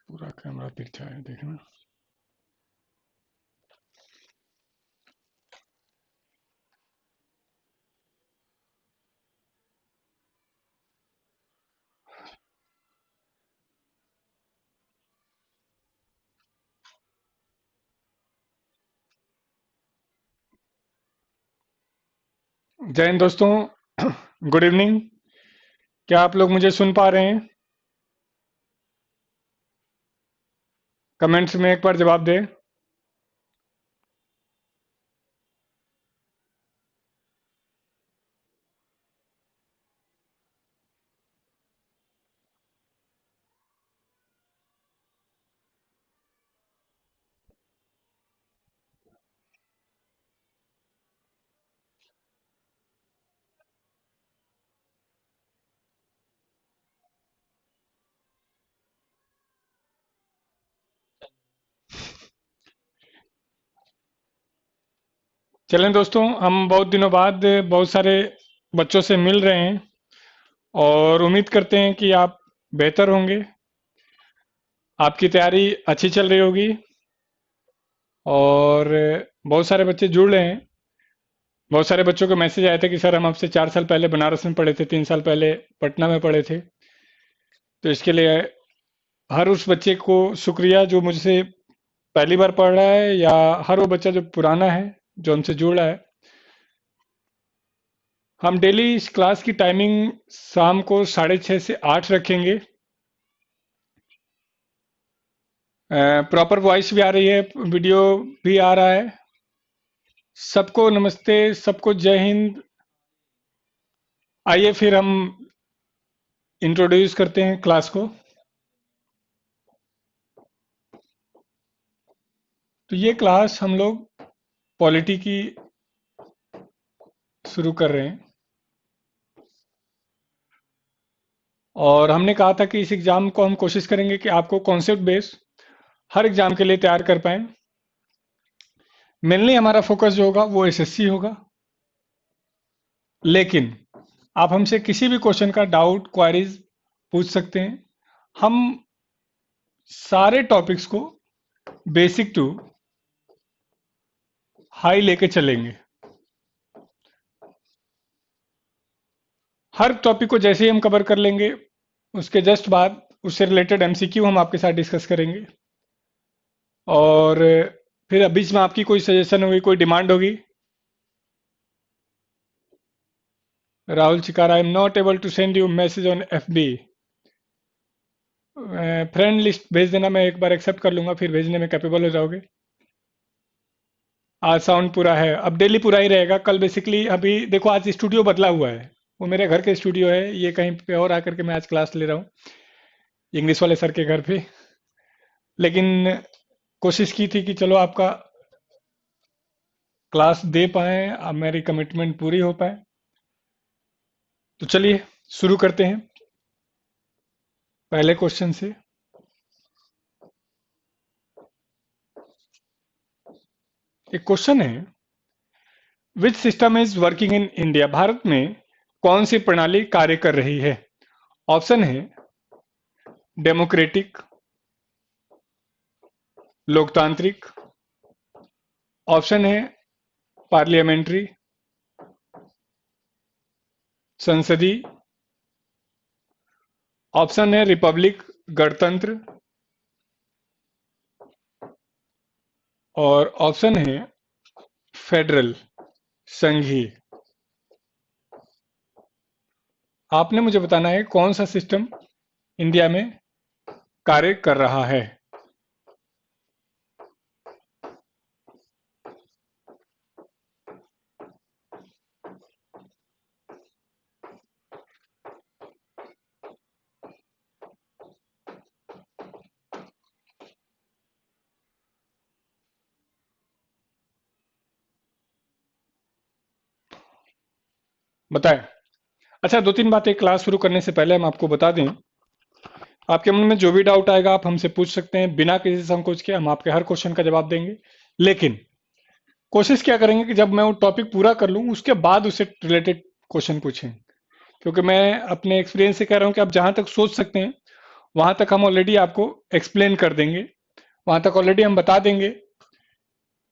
पूरा कैमरा तिरछा है, देखना। जय हिंद दोस्तों, गुड इवनिंग। क्या आप लोग मुझे सुन पा रहे हैं? कमेंट्स में एक बार जवाब दें। चलें दोस्तों, हम बहुत दिनों बाद बहुत सारे बच्चों से मिल रहे हैं और उम्मीद करते हैं कि आप बेहतर होंगे, आपकी तैयारी अच्छी चल रही होगी और बहुत सारे बच्चे जुड़ रहे हैं। बहुत सारे बच्चों को मैसेज आए थे कि सर हम आपसे 4 साल पहले बनारस में पढ़े थे, 3 साल पहले पटना में पढ़े थे। तो इसके लिए हर उस बच्चे को शुक्रिया जो मुझसे पहली बार पढ़ रहा है, या हर वो बच्चा जो पुराना है, जो हमसे जुड़ रहा है। हम डेली इस क्लास की टाइमिंग शाम को 6:30 से 8 रखेंगे। प्रॉपर वॉइस भी आ रही है, वीडियो भी आ रहा है। सबको नमस्ते, सबको जय हिंद। आइए फिर हम इंट्रोड्यूस करते हैं क्लास को। तो ये क्लास हम लोग पॉलिटी की शुरू कर रहे हैं और हमने कहा था कि इस एग्ज़ाम को हम कोशिश करेंगे कि आपको कॉन्सेप्ट बेस हर एग्ज़ाम के लिए तैयार कर पाएँ। मेनली हमारा फोकस जो होगा वो एसएससी होगा, लेकिन आप हमसे किसी भी क्वेश्चन का डाउट, क्वारीज पूछ सकते हैं। हम सारे टॉपिक्स को बेसिक टू हाई लेके चलेंगे। हर टॉपिक को जैसे ही हम कवर कर लेंगे, उसके जस्ट बाद उससे रिलेटेड एमसीक्यू हम आपके साथ डिस्कस करेंगे। और फिर बीच में आपकी कोई सजेशन होगी, कोई डिमांड होगी। Rahul Chikara, I am not able to send you message on FB. Friend list भेज देना, मैं एक बार एक्सेप्ट कर लूंगा, फिर भेजने में कैपेबल हो जाओगे। आज साउंड पूरा है, अब डेली पूरा ही रहेगा। कल बेसिकली अभी देखो, आज स्टूडियो बदला हुआ है, वो मेरे घर के स्टूडियो है, ये कहीं पे और आकर के मैं आज क्लास ले रहा हूँ इंग्लिश वाले सर के घर पे। लेकिन कोशिश की थी कि चलो आपका क्लास दे पाए, अब मेरी कमिटमेंट पूरी हो पाए। तो चलिए शुरू करते हैं पहले क्वेश्चन से। एक क्वेश्चन है, which system is working in India? Bharat में कौन सी प्रणाली कार्य कर रही है? ऑप्शन है डेमोक्रेटिक, लोकतांत्रिक, ऑप्शन है पार्लियामेंट्री, संसदीय, ऑप्शन है रिपब्लिक, गणतंत्र, और ऑप्शन है फेडरल, संघीय। आपने मुझे बताना है कौन सा सिस्टम इंडिया में कार्य कर रहा है। बताएं। अच्छा, दो तीन बातें क्लास शुरू करने से पहले हम आपको बता दें, आपके मन में जो भी डाउट आएगा आप हमसे पूछ सकते हैं बिना किसी संकोच के, हम आपके हर क्वेश्चन का जवाब देंगे। लेकिन कोशिश क्या करेंगे कि जब मैं वो टॉपिक पूरा कर लूँ उसके बाद उससे रिलेटेड क्वेश्चन पूछें, क्योंकि मैं अपने एक्सपीरियंस से कह रहा हूँ कि आप जहाँ तक सोच सकते हैं वहाँ तक हम ऑलरेडी आपको एक्सप्लेन कर देंगे, वहाँ तक ऑलरेडी हम बता देंगे।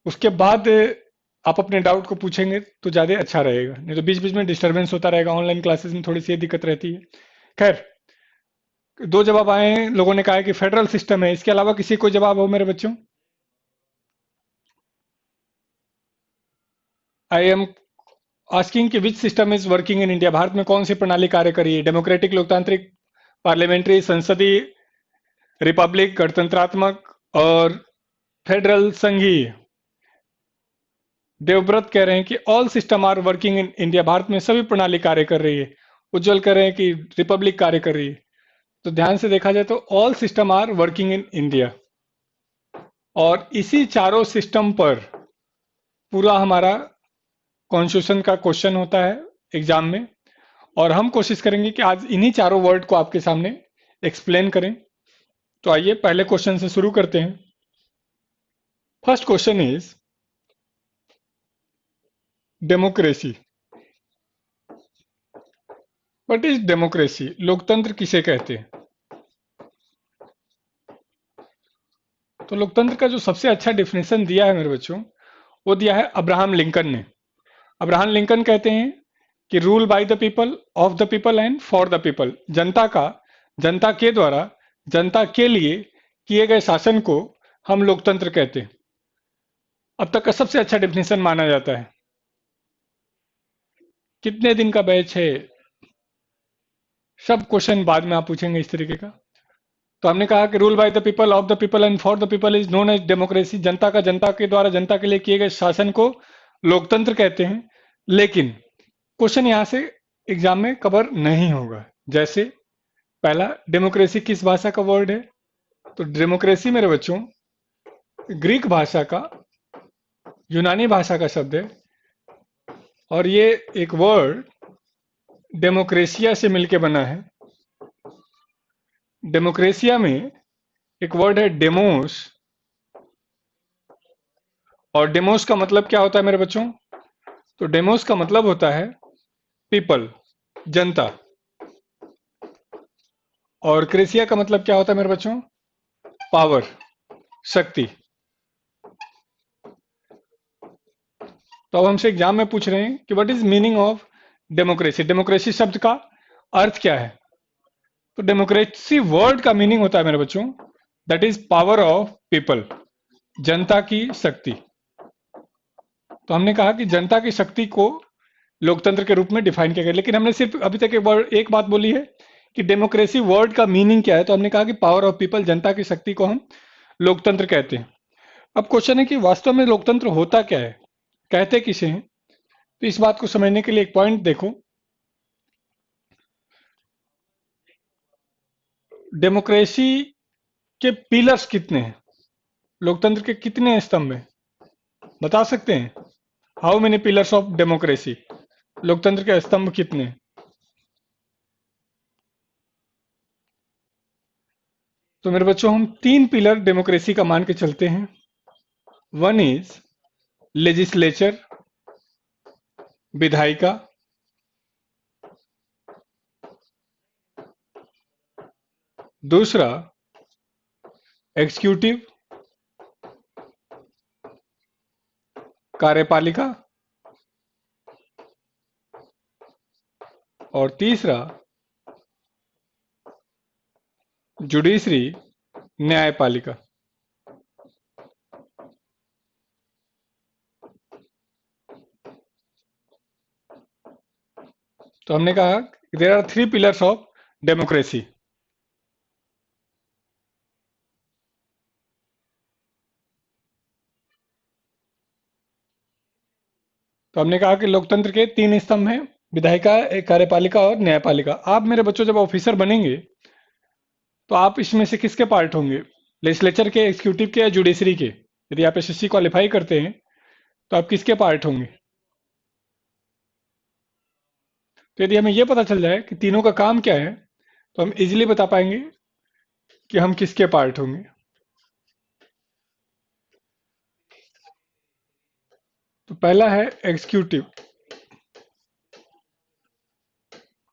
उसके बाद आप अपने डाउट को पूछेंगे तो ज़्यादा अच्छा रहेगा, नहीं तो बीच बीच में डिस्टरबेंस होता रहेगा। ऑनलाइन क्लासेस में थोड़ी सी ये दिक्कत रहती है। खैर, दो जवाब आए हैं, लोगों ने कहा है कि फेडरल सिस्टम है, इसके अलावा किसी को जवाब हो मेरे बच्चों? आई एम आस्किंग कि which system is working in India, Bharat में कौन सी प्रणाली कार्य कर रही है? डेमोक्रेटिक लोकतांत्रिक, पार्लियामेंट्री संसदीय, रिपब्लिक गणतंत्रात्मक, और फेडरल संघीय? देवव्रत कह रहे हैं कि all system are working in India, Bharat में सभी प्रणाली कार्य कर रही है। उज्जवल कह रहे हैं कि रिपब्लिक कार्य कर रही है। तो ध्यान से देखा जाए तो all system are working in India, और इसी चारों सिस्टम पर पूरा हमारा कॉन्स्टिट्यूशन का क्वेश्चन होता है एग्जाम में, और हम कोशिश करेंगे कि आज इन्हीं चारों वर्ड को आपके सामने एक्सप्लेन करें। तो आइए पहले क्वेश्चन से शुरू करते हैं। First question is democracy. What is democracy? लोकतंत्र किसे कहते हैं? तो लोकतंत्र का जो सबसे अच्छा डिफिनेशन दिया है मेरे बच्चों, वो दिया है अब्राहम लिंकन ने। अब्राहम लिंकन कहते हैं कि rule by the people, of the people and for the people, जनता का, जनता के द्वारा, जनता के लिए किए गए शासन को हम लोकतंत्र कहते हैं। अब तक का सबसे अच्छा डिफिनेशन माना जाता है। कितने दिन का बैच है? सब क्वेश्चन बाद में आप पूछेंगे इस तरीके का। तो हमने कहा कि rule by the people, of the people and for the people is known as democracy, जनता का, जनता के द्वारा, जनता के लिए किए गए शासन को लोकतंत्र कहते हैं। लेकिन क्वेश्चन यहां से एग्जाम में कवर नहीं होगा। जैसे पहला, डेमोक्रेसी किस भाषा का वर्ड है? तो डेमोक्रेसी मेरे बच्चों ग्रीक भाषा का, यूनानी भाषा का शब्द है, और ये एक वर्ड डेमोक्रेसिया से मिलके बना है। डेमोक्रेसिया में एक वर्ड है डेमोस, और डेमोस का मतलब क्या होता है मेरे बच्चों? तो डेमोस का मतलब होता है पीपल, जनता, और क्रेसिया का मतलब क्या होता है मेरे बच्चों? पावर, शक्ति। तो अब हमसे एग्जाम में पूछ रहे हैं कि what is meaning of democracy, democracy शब्द का अर्थ क्या है? तो डेमोक्रेसी वर्ड का मीनिंग होता है मेरे बच्चों, that is power of people, जनता की शक्ति। तो हमने कहा कि जनता की शक्ति को लोकतंत्र के रूप में डिफाइन किया गया, लेकिन हमने सिर्फ अभी तक एक बात बोली है कि डेमोक्रेसी वर्ड का मीनिंग क्या है। तो हमने कहा कि पावर ऑफ पीपल, जनता की शक्ति को हम लोकतंत्र कहते हैं। अब क्वेश्चन है कि वास्तव में लोकतंत्र होता क्या है, कहते किसे हैं? तो इस बात को समझने के लिए एक पॉइंट देखो। डेमोक्रेसी के पिलर्स कितने हैं? लोकतंत्र के कितने स्तंभ हैं, बता सकते हैं? How many pillars of democracy, लोकतंत्र के स्तंभ कितने हैं? तो मेरे बच्चों हम तीन पिलर डेमोक्रेसी का मान के चलते हैं। वन इज लेजिस्लेचर, विधायिका, दूसरा एग्जीक्यूटिव, कार्यपालिका, और तीसरा जुडिशरी, न्यायपालिका। तो हमने कहा there are three pillars of democracy. तो हमने कहा कि लोकतंत्र के तीन स्तंभ हैं, विधायिका, एक कार्यपालिका और न्यायपालिका। आप मेरे बच्चों जब ऑफिसर बनेंगे तो आप इसमें से किसके पार्ट होंगे? लेजिस्लेचर के, एग्जीक्यूटिव के, या जुडिशरी के? यदि आप एसएससी क्वालिफाई करते हैं तो आप किसके पार्ट होंगे? तो यदि हमें यह पता चल जाए कि तीनों का काम क्या है, तो हम इजीली बता पाएंगे कि हम किसके पार्ट होंगे। तो पहला है एग्जीक्यूटिव,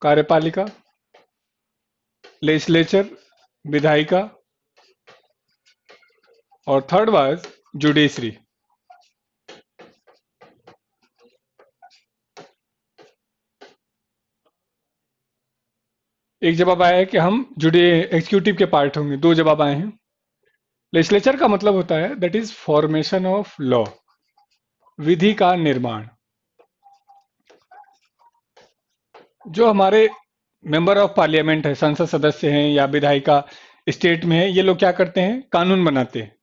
कार्यपालिका, लेजिस्लेचर, विधायिका, और थर्ड वाज जुडिशरी। एक जवाब आया है कि हम जुडे एग्जीक्यूटिव के पार्ट होंगे, दो जवाब आए हैं। लेजिस्लेचर का मतलब होता है that is formation of law, विधि का निर्माण। जो हमारे मेंबर ऑफ पार्लियामेंट है, संसद सदस्य हैं या विधायिका स्टेट में है, ये लोग क्या करते हैं? कानून बनाते हैं।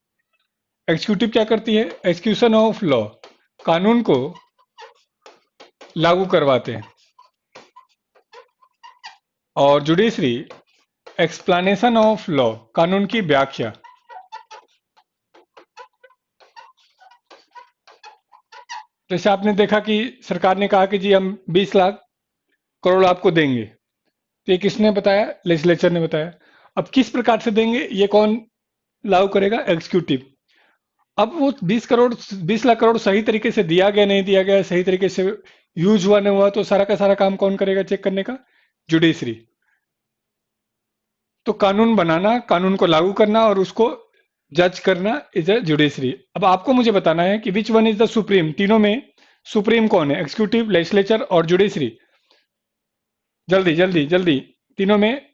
एग्जीक्यूटिव क्या करती है? एग्जीक्यूशन ऑफ लॉ, कानून को लागू करवाते हैं। और जुडिशरी एक्सप्लेनेशन ऑफ लॉ, कानून की व्याख्या। जैसे आपने देखा कि सरकार ने कहा कि जी हम 20 लाख करोड़ आपको देंगे, तो ये किसने बताया? लेजिस्लेचर ने बताया। अब किस प्रकार से देंगे, ये कौन लागू करेगा? एग्जीक्यूटिव। अब वो 20 लाख करोड़ सही तरीके से दिया गया, नहीं दिया गया, सही तरीके से यूज हुआ नहीं हुआ, तो सारा का सारा काम कौन करेगा चेक करने का? जुडिशरी। तो कानून बनाना, कानून को लागू करना और उसको जज करना इज अ जुडिशरी। अब आपको मुझे बताना है कि विच वन इज द सुप्रीम, तीनों में सुप्रीम कौन है? एग्जीक्यूटिव, लेजिस्लेचर और जुडिशरी। जल्दी जल्दी जल्दी, तीनों में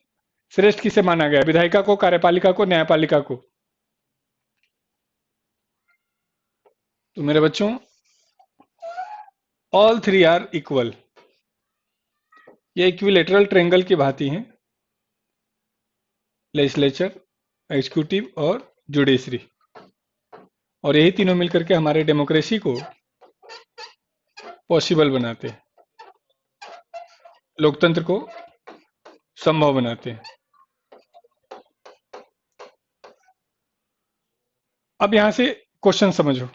श्रेष्ठ किसे माना गया? विधायिका को, कार्यपालिका को, न्यायपालिका को? तो मेरे बच्चों, ऑल थ्री आर इक्वल, ये इक्विलेटरल ट्रायंगल की भांति हैं, लेजिस्लेचर, एग्जीक्यूटिव और जुडिशरी। और यही तीनों मिलकर के हमारे डेमोक्रेसी को पॉसिबल बनाते हैं, लोकतंत्र को संभव बनाते हैं। अब यहां से क्वेश्चन समझो।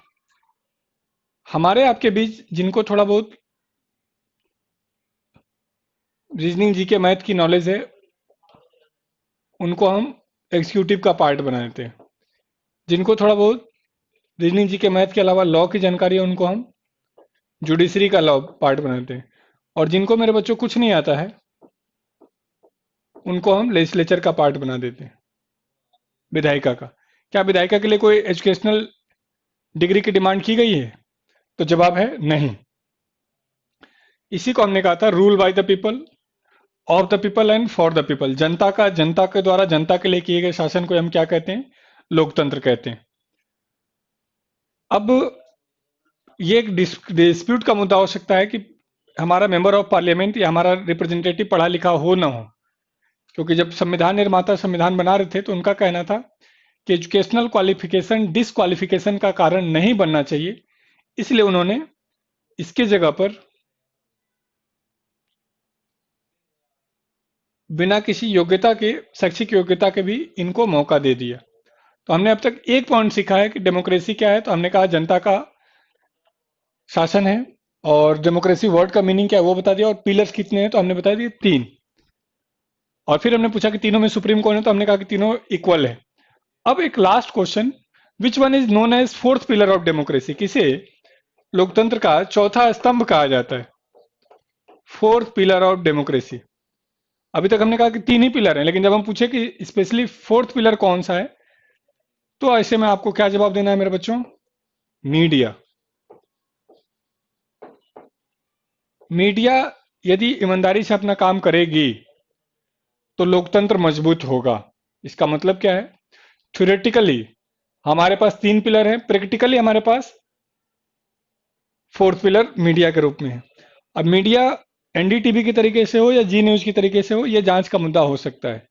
हमारे आपके बीच जिनको थोड़ा बहुत रीजनिंग, जीके, मैथ की नॉलेज है, उनको हम एग्जीक्यूटिव का पार्ट बना देते हैं। जिनको थोड़ा बहुत रीजनिंग, जीके, मैथ के अलावा लॉ की जानकारी है, उनको हम जुडिशरी का लॉ पार्ट बना देते हैं। और जिनको मेरे बच्चों कुछ नहीं आता है, उनको हम लेजिस्लेचर का पार्ट बना देते हैं, विधायिका का। क्या विधायिका के लिए कोई एजुकेशनल डिग्री की डिमांड की गई है? तो जवाब है नहीं। इसी को हमने कहा था rule by the people, of the people and for the people. जनता का, जनता के द्वारा, जनता के लिए किए गए शासन को हम क्या कहते हैं? लोकतंत्र कहते हैं। अब ये एक डिस्प्यूट का मुद्दा हो सकता है कि हमारा मेंबर ऑफ पार्लियामेंट या हमारा रिप्रेजेंटेटिव पढ़ा लिखा हो ना हो, क्योंकि जब संविधान निर्माता संविधान बना रहे थे तो उनका कहना था कि एजुकेशनल क्वालिफिकेशन डिसक्वालिफिकेशन का कारण नहीं बनना चाहिए, इसलिए उन्होंने इसके जगह पर बिना किसी योग्यता के, शैक्षिक योग्यता के भी इनको मौका दे दिया। तो हमने अब तक एक पॉइंट सीखा है कि डेमोक्रेसी क्या है। तो हमने कहा जनता का शासन है, और डेमोक्रेसी वर्ड का मीनिंग क्या है वो बता दिया, और पिलर्स कितने हैं तो हमने बता दिए 3। और फिर हमने पूछा कि तीनों में सुप्रीम कौन है, तो हमने कहा कि तीनों इक्वल है। अब एक last question, which one is known as fourth pillar of democracy? किसे लोकतंत्र का चौथा स्तंभ कहा जाता है? Fourth pillar of democracy. अभी तक हमने कहा कि 3 ही पिलर हैं, लेकिन जब हम पूछे कि स्पेशली फोर्थ पिलर कौन सा है, तो ऐसे में आपको क्या जवाब देना है मेरे बच्चों? मीडिया। मीडिया यदि ईमानदारी से अपना काम करेगी तो लोकतंत्र मजबूत होगा। इसका मतलब क्या है? थ्योरेटिकली हमारे पास 3 पिलर हैं, प्रैक्टिकली हमारे पास फोर्थ पिलर मीडिया के रूप में है। अब मीडिया एनडीटीवी के तरीके से हो या जी न्यूज की तरीके से हो, यह जांच का मुद्दा हो सकता है,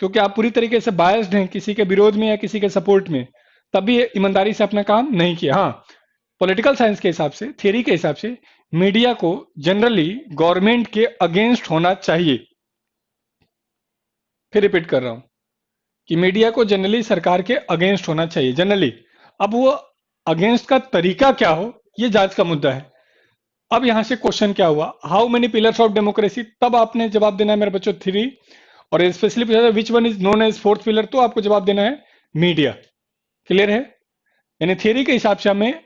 क्योंकि आप पूरी तरीके से बायस्ड हैं किसी के विरोध में या किसी के सपोर्ट में, तब भी ईमानदारी से अपना काम नहीं किया। हाँ, पॉलिटिकल साइंस के हिसाब से, थियरी के हिसाब से, मीडिया को जनरली गवर्नमेंट के अगेंस्ट होना चाहिए। फिर रिपीट कर रहा हूं कि मीडिया को जनरली सरकार के अगेंस्ट होना चाहिए, जनरली। अब वो अगेंस्ट का तरीका क्या हो, ये जांच का मुद्दा है। अब यहां से क्वेश्चन क्या हुआ, how many pillars of democracy, तब आपने जवाब देना है मेरे बच्चों 3, और स्पेशली पूछा था which one is known as fourth pillar, तो आपको जवाब देना है मीडिया। क्लियर है? यानी थियरी के हिसाब से हमें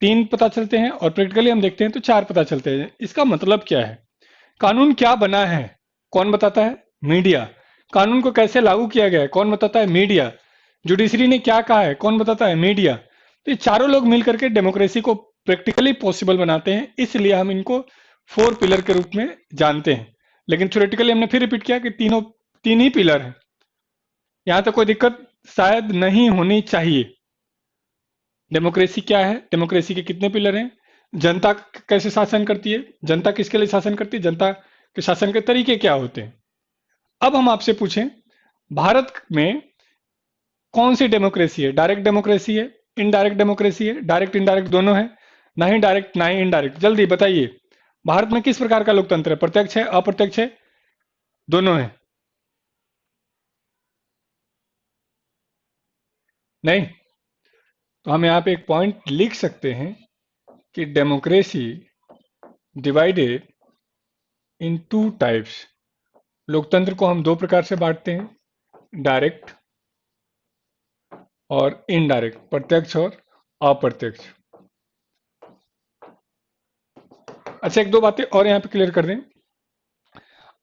3 पता चलते हैं और प्रैक्टिकली हम देखते हैं तो 4 पता चलते हैं। इसका मतलब क्या है, कानून क्या बना है कौन बताता है, मीडिया। कानून को कैसे लागू किया गया है कौन बताता है, मीडिया। जुडिशरी ने क्या कहा है कौन बताता है, मीडिया। तो ये चारों लोग मिलकर के डेमोक्रेसी को प्रैक्टिकली पॉसिबल बनाते हैं, इसलिए हम इनको 4 पिलर के रूप में जानते हैं। लेकिन थ्योरेटिकली हमने फिर रिपीट किया कि तीनों 3 ही पिलर हैं। यहां तक कोई दिक्कत शायद नहीं होनी चाहिए। डेमोक्रेसी क्या है, डेमोक्रेसी के कितने पिलर हैं, जनता कैसे शासन करती है, जनता किसके लिए शासन करती है, जनता के शासन के तरीके क्या होते हैं। अब हम आपसे पूछें, भारत में कौन सी डेमोक्रेसी है, डायरेक्ट डेमोक्रेसी है, इनडायरेक्ट डेमोक्रेसी है, डायरेक्ट इनडायरेक्ट दोनों है, ना ही डायरेक्ट ना ही इनडायरेक्ट, जल्दी बताइए। भारत में किस प्रकार का लोकतंत्र है, प्रत्यक्ष है अप्रत्यक्ष है, दोनों है? नहीं? तो हम यहाँ पे एक पॉइंट लिख सकते हैं कि डेमोक्रेसी डिवाइडेड इन 2 टाइप्स। लोकतंत्र को हम 2 प्रकार से बांटते हैं, डायरेक्ट और इनडायरेक्ट, प्रत्यक्ष और अप्रत्यक्ष। अच्छा, एक दो बातें और यहाँ पे क्लियर कर दें।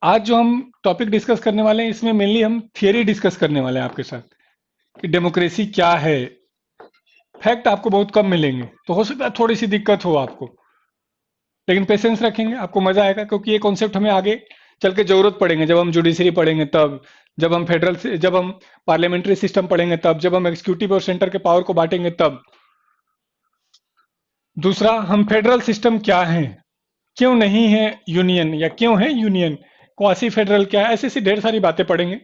आज जो हम टॉपिक डिस्कस करने वाले हैं इसमें मेनली हम थियरी डिस्कस करने वाले हैं आपके साथ कि डेमोक्रेसी क्या है। फैक्ट आपको बहुत कम मिलेंगे, तो हो सकता है थोड़ी सी दिक्कत हो आपको, लेकिन पेशेंस रखेंगे आपको मजा आएगा, क्योंकि ये कॉन्सेप्ट हमें आगे चल के जरूरत पड़ेंगे, जब हम जुडिशरी पढ़ेंगे तब, जब हम जब हम पार्लियामेंट्री सिस्टम पढ़ेंगे तब, जब हम एग्जीक्यूटिव और सेंटर के पावर को बांटेंगे तब। दूसरा, हम फेडरल सिस्टम क्या है, क्यों नहीं है यूनियन, या क्यों है यूनियन, क्वासी फेडरल क्या है, ऐसी ऐसी ढेर सारी बातें पढ़ेंगे।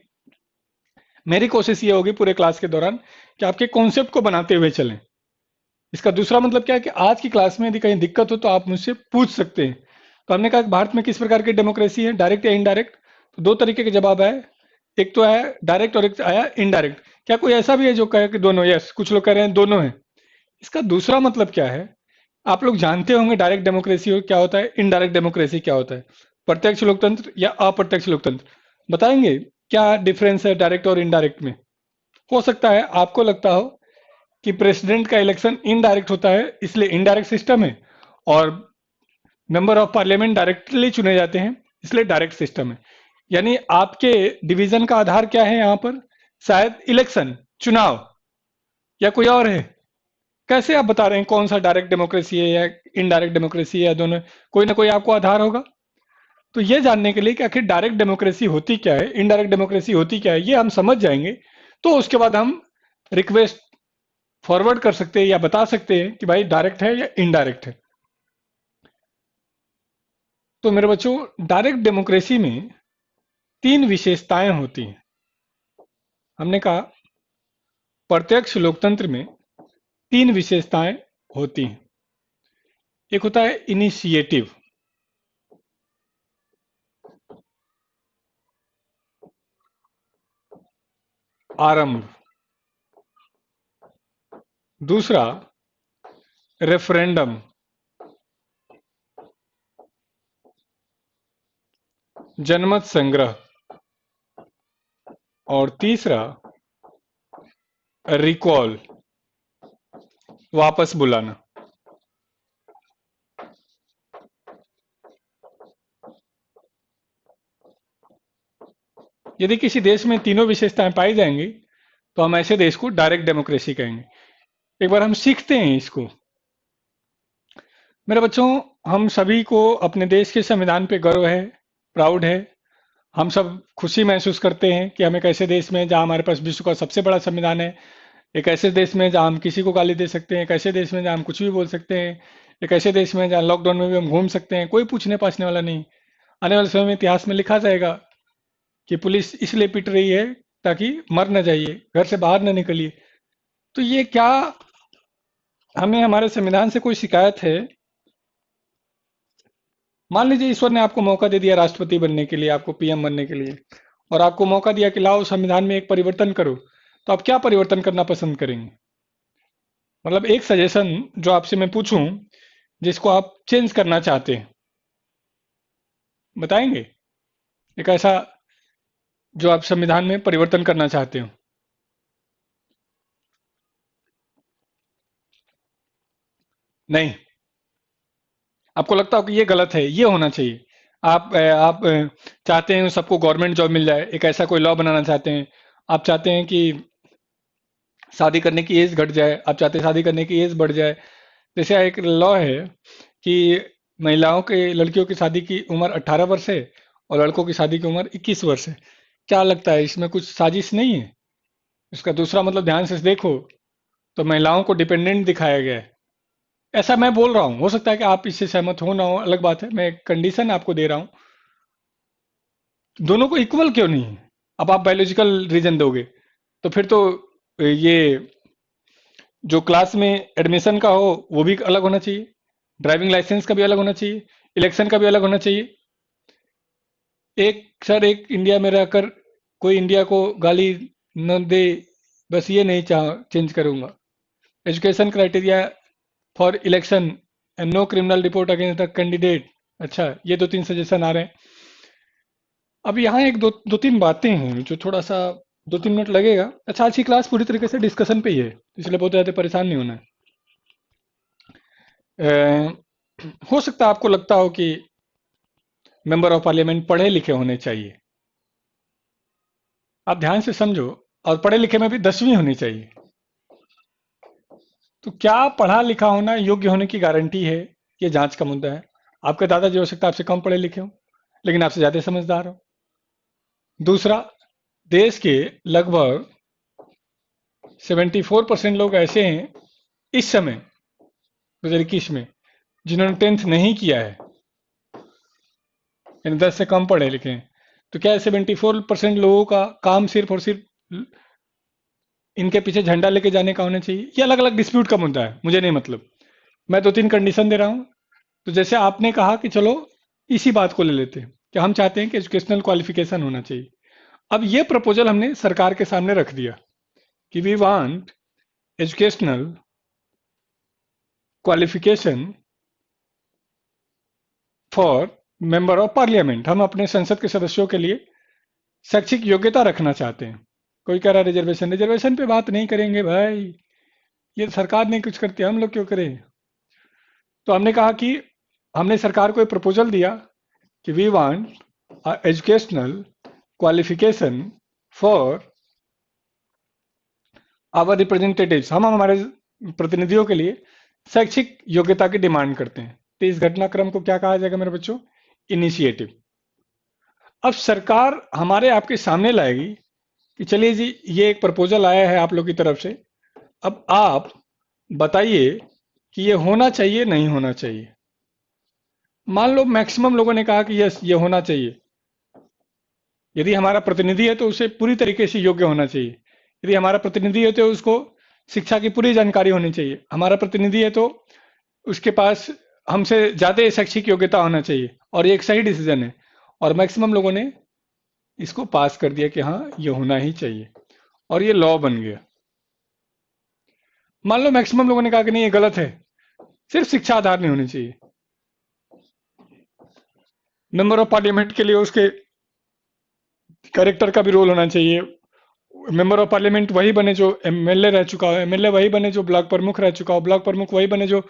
मेरी कोशिश ये होगी पूरे क्लास के दौरान कि आपके कॉन्सेप्ट को बनाते हुए चलें। इसका दूसरा मतलब क्या है कि आज की क्लास में यदि कहीं दिक्कत हो तो आप मुझसे पूछ सकते हैं। तो हमने कहा कि भारत में किस प्रकार की डेमोक्रेसी है, डायरेक्ट या इनडायरेक्ट, तो 2 तरीके के जवाब आए, एक तो आया डायरेक्ट और एक आया इनडायरेक्ट। क्या कोई ऐसा भी है जो कहे कि दोनों? यस, कुछ लोग कह रहे हैं दोनों है। इसका दूसरा मतलब क्या है, आप लोग जानते होंगे डायरेक्ट डेमोक्रेसी क्या होता है, इनडायरेक्ट डेमोक्रेसी क्या होता है, प्रत्यक्ष लोकतंत्र या अप्रत्यक्ष लोकतंत्र। बताएंगे क्या डिफरेंस है डायरेक्ट और इनडायरेक्ट में? हो सकता है आपको लगता हो कि प्रेसिडेंट का इलेक्शन इनडायरेक्ट होता है इसलिए इनडायरेक्ट सिस्टम है, और मेंबर ऑफ पार्लियामेंट डायरेक्टली चुने जाते हैं इसलिए डायरेक्ट सिस्टम है। यानी आपके डिवीजन का आधार क्या है यहाँ पर, शायद इलेक्शन, चुनाव, या कोई और है? कैसे आप बता रहे हैं कौन सा डायरेक्ट डेमोक्रेसी है या इनडायरेक्ट डेमोक्रेसी है, या दोनों? कोई ना कोई आपको आधार होगा। तो ये जानने के लिए कि आखिर डायरेक्ट डेमोक्रेसी होती क्या है, इनडायरेक्ट डेमोक्रेसी होती क्या है, ये हम समझ जाएंगे, तो उसके बाद हम रिक्वेस्ट फॉरवर्ड कर सकते हैं या बता सकते हैं कि भाई डायरेक्ट है या इनडायरेक्ट है। तो मेरे बच्चों, डायरेक्ट डेमोक्रेसी में 3 विशेषताएं होती हैं। हमने कहा प्रत्यक्ष लोकतंत्र में 3 विशेषताएं होती हैं। एक होता है इनिशिएटिव, आरंभ। दूसरा रेफरेंडम, जनमत संग्रह। और तीसरा रिकॉल, वापस बुलाना। यदि किसी देश में तीनों विशेषताएं पाई जाएंगी तो हम ऐसे देश को डायरेक्ट डेमोक्रेसी कहेंगे। एक बार हम सीखते हैं इसको। मेरे बच्चों, हम सभी को अपने देश के संविधान पे गर्व है, प्राउड है। हम सब खुशी महसूस करते हैं कि हम एक ऐसे देश में जहां हमारे पास विश्व का सबसे बड़ा संविधान है, एक ऐसे देश में जहां हम किसी को गाली दे सकते हैं, एक ऐसे देश में जहां हम कुछ भी बोल सकते हैं, एक ऐसे देश में जहां लॉकडाउन में भी हम घूम सकते हैं, कोई पूछने पाछने वाला नहीं। आने वाले समय में इतिहास में लिखा जाएगा कि पुलिस इसलिए पिट रही है ताकि मर न जाइए, घर से बाहर न निकलिए। तो ये क्या हमें हमारे संविधान से कोई शिकायत है? मान लीजिए ईश्वर ने आपको मौका दे दिया राष्ट्रपति बनने के लिए, आपको पीएम बनने के लिए, और आपको मौका दिया कि लाओ संविधान में एक परिवर्तन करो, तो आप क्या परिवर्तन करना पसंद करेंगे? मतलब एक सजेशन जो आपसे मैं पूछूं, जिसको आप चेंज करना चाहते हैं? बताएंगे एक ऐसा जो आप संविधान में परिवर्तन करना चाहते हो। नहीं, आपको लगता हो कि ये गलत है, ये होना चाहिए। आप चाहते हैं सबको गवर्नमेंट जॉब मिल जाए, एक ऐसा कोई लॉ बनाना चाहते हैं। आप चाहते हैं कि शादी करने की एज घट जाए, आप चाहते हैं शादी करने की एज बढ़ जाए। जैसे एक लॉ है कि महिलाओं के लड़कियों की शादी की उम्र 18 वर्ष है और लड़कों की शादी की उम्र 21 वर्ष है। क्या लगता है इसमें कुछ साजिश नहीं है? इसका दूसरा मतलब ध्यान से देखो तो महिलाओं को डिपेंडेंट दिखाया गया है। ऐसा मैं बोल रहा हूँ, हो सकता है कि आप इससे सहमत हो ना हो, अलग बात है, मैं कंडीशन आपको दे रहा हूँ। दोनों को इक्वल क्यों नहीं है? अब आप बायोलॉजिकल रीजन दोगे तो फिर तो ये जो क्लास में एडमिशन का हो वो भी अलग होना चाहिए, ड्राइविंग लाइसेंस का भी अलग होना चाहिए, इलेक्शन का भी अलग होना चाहिए। एक सर, एक इंडिया में रहकर कोई इंडिया को गाली न दे, बस ये नहीं चाह चेंज करूंगा। Education criteria for election and no criminal report against the candidate. अच्छा, ये दो तीन सजेशन आ रहे हैं। अब यहाँ एक दो दो तीन बातें हैं जो थोड़ा सा 2-3 मिनट लगेगा। अच्छा, आज की क्लास पूरी तरीके से डिस्कशन पे ही है, इसलिए बहुत ज़्यादा परेशान नहीं होना है। हो सकता है आपको लगता हो कि मेंबर ऑफ पार्लियामेंट पढ़े लिखे होने चाहिए। आप ध्यान से समझो, और पढ़े लिखे में भी 10वीं होनी चाहिए। तो क्या पढ़ा लिखा होना योग्य होने की गारंटी है? ये जांच का मुद्दा है। आपके दादाजी हो सकता है आपसे कम पढ़े लिखे हो, लेकिन आपसे ज्यादा समझदार हो। दूसरा, देश के लगभग 74% लोग ऐसे हैं इस समय 2021 में जिन्होंने 10th नहीं किया है, यानी 10 से कम पढ़े लिखे हैं। तो क्या 74% लोगों का काम सिर्फ और सिर्फ इनके पीछे झंडा लेके जाने का होना चाहिए? ये अलग अलग डिस्प्यूट का मुद्दा है, मुझे नहीं मतलब। मैं 2-3 कंडीशन दे रहा हूं। तो जैसे आपने कहा कि चलो इसी बात को ले लेते हैं कि हम चाहते हैं कि एजुकेशनल क्वालिफिकेशन होना चाहिए। अब ये प्रपोजल हमने सरकार के सामने रख दिया कि we want educational qualification for member of parliament. हम अपने संसद के सदस्यों के लिए शैक्षिक योग्यता रखना चाहते हैं। कोई कह रहा है रिजर्वेशन, रिजर्वेशन पे बात नहीं करेंगे भाई, ये सरकार नहीं कुछ करती, हम लोग क्यों करें? तो हमने कहा कि हमने सरकार को एक प्रपोजल दिया कि we want educational qualification for our representatives. हम हमारे प्रतिनिधियों के लिए शैक्षिक योग्यता की डिमांड करते हैं। तो इस घटनाक्रम को क्या कहा जाएगा मेरे बच्चों? इनिशिएटिव। अब सरकार हमारे आपके सामने लाएगी कि चलिए जी, ये एक प्रपोजल आया है आप लोग की तरफ से, अब आप बताइए कि ये होना चाहिए नहीं होना चाहिए। मान लो मैक्सिमम लोगों ने कहा कि यस, ये होना चाहिए। यदि हमारा प्रतिनिधि है तो उसे पूरी तरीके से योग्य होना चाहिए। यदि हमारा प्रतिनिधि है तो उसको शिक्षा की पूरी जानकारी होनी चाहिए। हमारा प्रतिनिधि है तो उसके पास हमसे ज्यादा शैक्षिक योग्यता होना चाहिए, और ये एक सही डिसीजन है। और मैक्सिमम लोगों ने इसको पास कर दिया कि हाँ, ये होना ही चाहिए, और ये लॉ बन गया। मान लो मैक्सिमम लोगों ने कहा कि नहीं, ये गलत है, सिर्फ शिक्षा आधार नहीं होनी चाहिए। मेंबर ऑफ पार्लियामेंट के लिए उसके कैरेक्टर का भी रोल होना चाहिए। मेंबर ऑफ पार्लियामेंट वही बने जो एमएलए रह चुका हो, एमएलए वही बने जो ब्लॉक प्रमुख रह चुका हो, ब्लॉक प्रमुख वही बने जो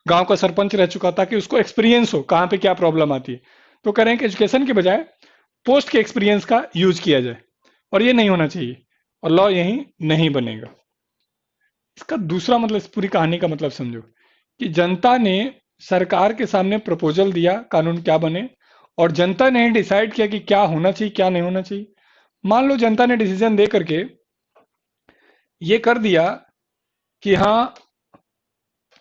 गांव का सरपंच रह चुका, ताकि उसको एक्सपीरियंस हो कहाँ पे क्या प्रॉब्लम आती है। तो कह रहे हैं कि एजुकेशन के बजाय पोस्ट के एक्सपीरियंस का यूज किया जाए, और ये नहीं होना चाहिए, और लॉ यही नहीं बनेगा। इसका दूसरा मतलब, इस पूरी कहानी का मतलब समझो कि जनता ने सरकार के सामने प्रपोजल दिया कानून क्या बने, और जनता ने डिसाइड किया कि क्या होना चाहिए क्या नहीं होना चाहिए। मान लो जनता ने डिसीजन दे करके ये कर दिया कि हाँ,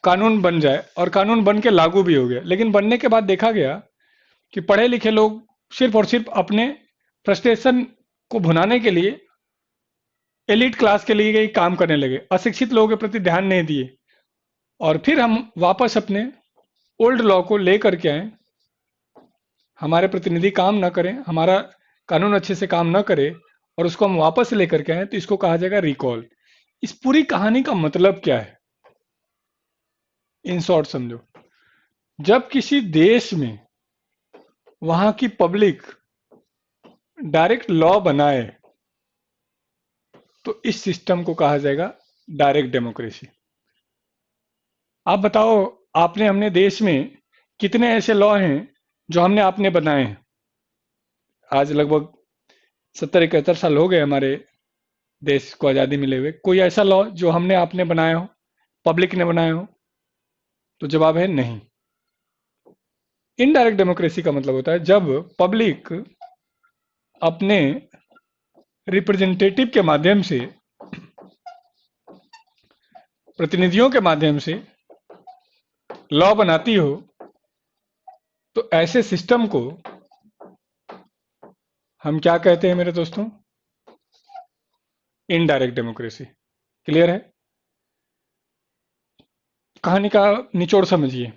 कानून बन जाए, और कानून बन के लागू भी हो गया, लेकिन बनने के बाद देखा गया कि पढ़े लिखे लोग सिर्फ और सिर्फ अपने फ्रस्ट्रेशन को भुनाने के लिए एलिट क्लास के लिए ही काम करने लगे, अशिक्षित लोगों के प्रति ध्यान नहीं दिए। और फिर हम वापस अपने ओल्ड लॉ को लेकर के आए। हमारे प्रतिनिधि काम ना करें, हमारा कानून अच्छे से काम ना करे, और उसको हम वापस लेकर के आए, तो इसको कहा जाएगा रिकॉल। इस पूरी कहानी का मतलब क्या है, इन शॉर्ट समझो। जब किसी देश में वहां की पब्लिक डायरेक्ट लॉ बनाए तो इस सिस्टम को कहा जाएगा डायरेक्ट डेमोक्रेसी। आप बताओ, आपने हमने देश में कितने ऐसे लॉ हैं जो हमने आपने बनाए हैं? आज लगभग 70-71 साल हो गए हमारे देश को आज़ादी मिले हुए। कोई ऐसा लॉ जो हमने आपने बनाया हो, पब्लिक ने बनाया हो? तो जवाब है नहीं। इनडायरेक्ट डेमोक्रेसी का मतलब होता है जब पब्लिक अपने रिप्रेजेंटेटिव के माध्यम से, प्रतिनिधियों के माध्यम से लॉ बनाती हो, तो ऐसे सिस्टम को हम क्या कहते हैं मेरे दोस्तों? Indirect democracy. क्लियर है? कहानी का निचोड़ समझिए।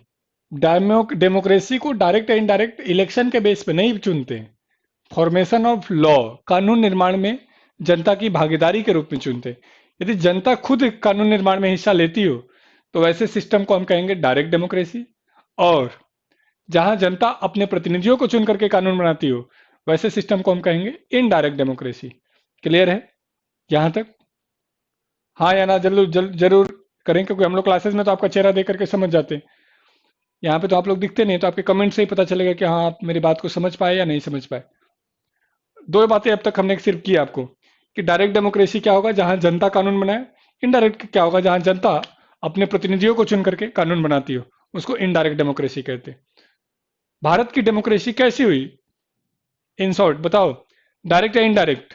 डेमोक्रेसी को डायरेक्ट या इनडायरेक्ट इलेक्शन के बेस पे नहीं चुनते, फॉर्मेशन ऑफ लॉ, कानून निर्माण में जनता की भागीदारी के रूप में चुनते। यदि जनता खुद कानून निर्माण में हिस्सा लेती हो तो वैसे सिस्टम को हम कहेंगे डायरेक्ट डेमोक्रेसी। और जहां जनता अपने प्रतिनिधियों को चुन करके कानून बनाती हो वैसे सिस्टम को हम कहेंगे इनडायरेक्ट डेमोक्रेसी। क्लियर है यहां तक? हाँ या ना जरूर करें, क्योंकि हम लोग क्लासेस में तो आपका चेहरा देख करके समझ जाते हैं। यहाँ पे तो आप लोग दिखते नहीं, तो आपके कमेंट से ही पता चलेगा कि हाँ आप मेरी बात को समझ पाए या नहीं समझ पाए। दो बातें अब तक हमने सिर्फ की आपको कि डायरेक्ट डेमोक्रेसी क्या होगा जहां जनता कानून बनाए, इनडायरेक्ट क्या होगा जहां जनता अपने प्रतिनिधियों को चुन करके कानून बनाती हो, उसको इनडायरेक्ट डेमोक्रेसी कहते हैं। भारत की डेमोक्रेसी कैसी हुई? इन शॉर्ट बताओ, डायरेक्ट या इनडायरेक्ट?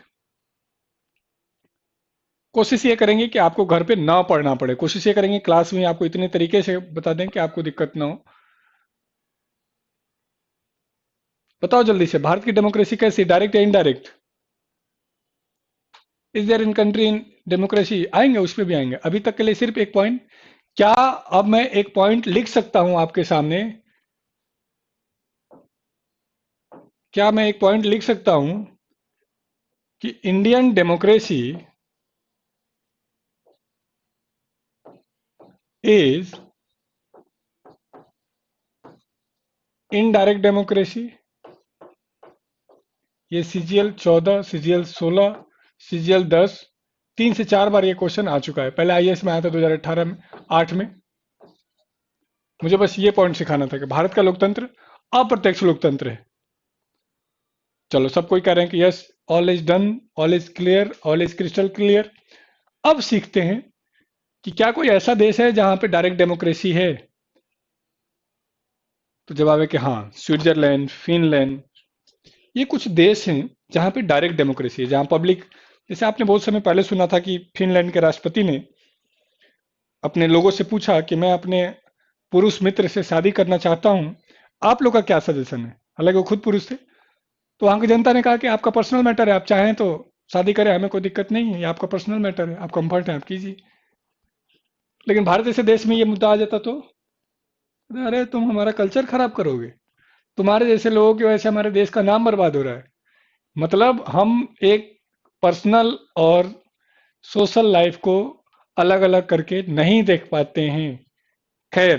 कोशिश ये करेंगे कि आपको घर पे ना पढ़ना पड़े, कोशिश ये करेंगे क्लास में आपको इतने तरीके से बता दें कि आपको दिक्कत ना हो। बताओ जल्दी से, भारत की डेमोक्रेसी कैसी, डायरेक्ट या indirect? Is there in country in democracy? आएंगे, उस पर भी आएंगे। अभी तक के लिए सिर्फ एक पॉइंट। क्या अब मैं एक पॉइंट लिख सकता हूं आपके सामने? क्या मैं एक पॉइंट लिख सकता हूं कि Indian democracy is indirect democracy? ये सीजीएल 14, सीजीएल 16, सीजीएल 10, 3 से 4 बार ये क्वेश्चन आ चुका है। पहले आईएएस में आया था 2018 में, 8 में। मुझे बस ये पॉइंट सिखाना था कि भारत का लोकतंत्र अप्रत्यक्ष लोकतंत्र है। चलो, सब कोई कह रहे हैं कि yes, all is done, all is clear, all is crystal clear. अब सीखते हैं कि क्या कोई ऐसा देश है जहां पे डायरेक्ट डेमोक्रेसी है? तो जवाब है कि हाँ, स्विट्जरलैंड, फिनलैंड, ये कुछ देश हैं जहां पे डायरेक्ट डेमोक्रेसी है, जहां पब्लिक, जैसे आपने बहुत समय पहले सुना था कि फिनलैंड के राष्ट्रपति ने अपने लोगों से पूछा कि मैं अपने पुरुष मित्र से शादी करना चाहता हूं, आप लोग का क्या सजेशन है? हालांकि वो खुद पुरुष थे। तो वहां की जनता ने कहा कि आपका पर्सनल मैटर है, आप चाहें तो शादी करें, हमें कोई दिक्कत नहीं है, ये आपका पर्सनल मैटर है, आप कंफर्ट है, आप कीजिए। लेकिन भारत जैसे देश में ये मुद्दा आ जाता तो अरे तुम हमारा कल्चर खराब करोगे, तुम्हारे जैसे लोगों की वजह से हमारे देश का नाम बर्बाद हो रहा है। मतलब हम एक पर्सनल और सोशल लाइफ को अलग अलग करके नहीं देख पाते हैं। खैर,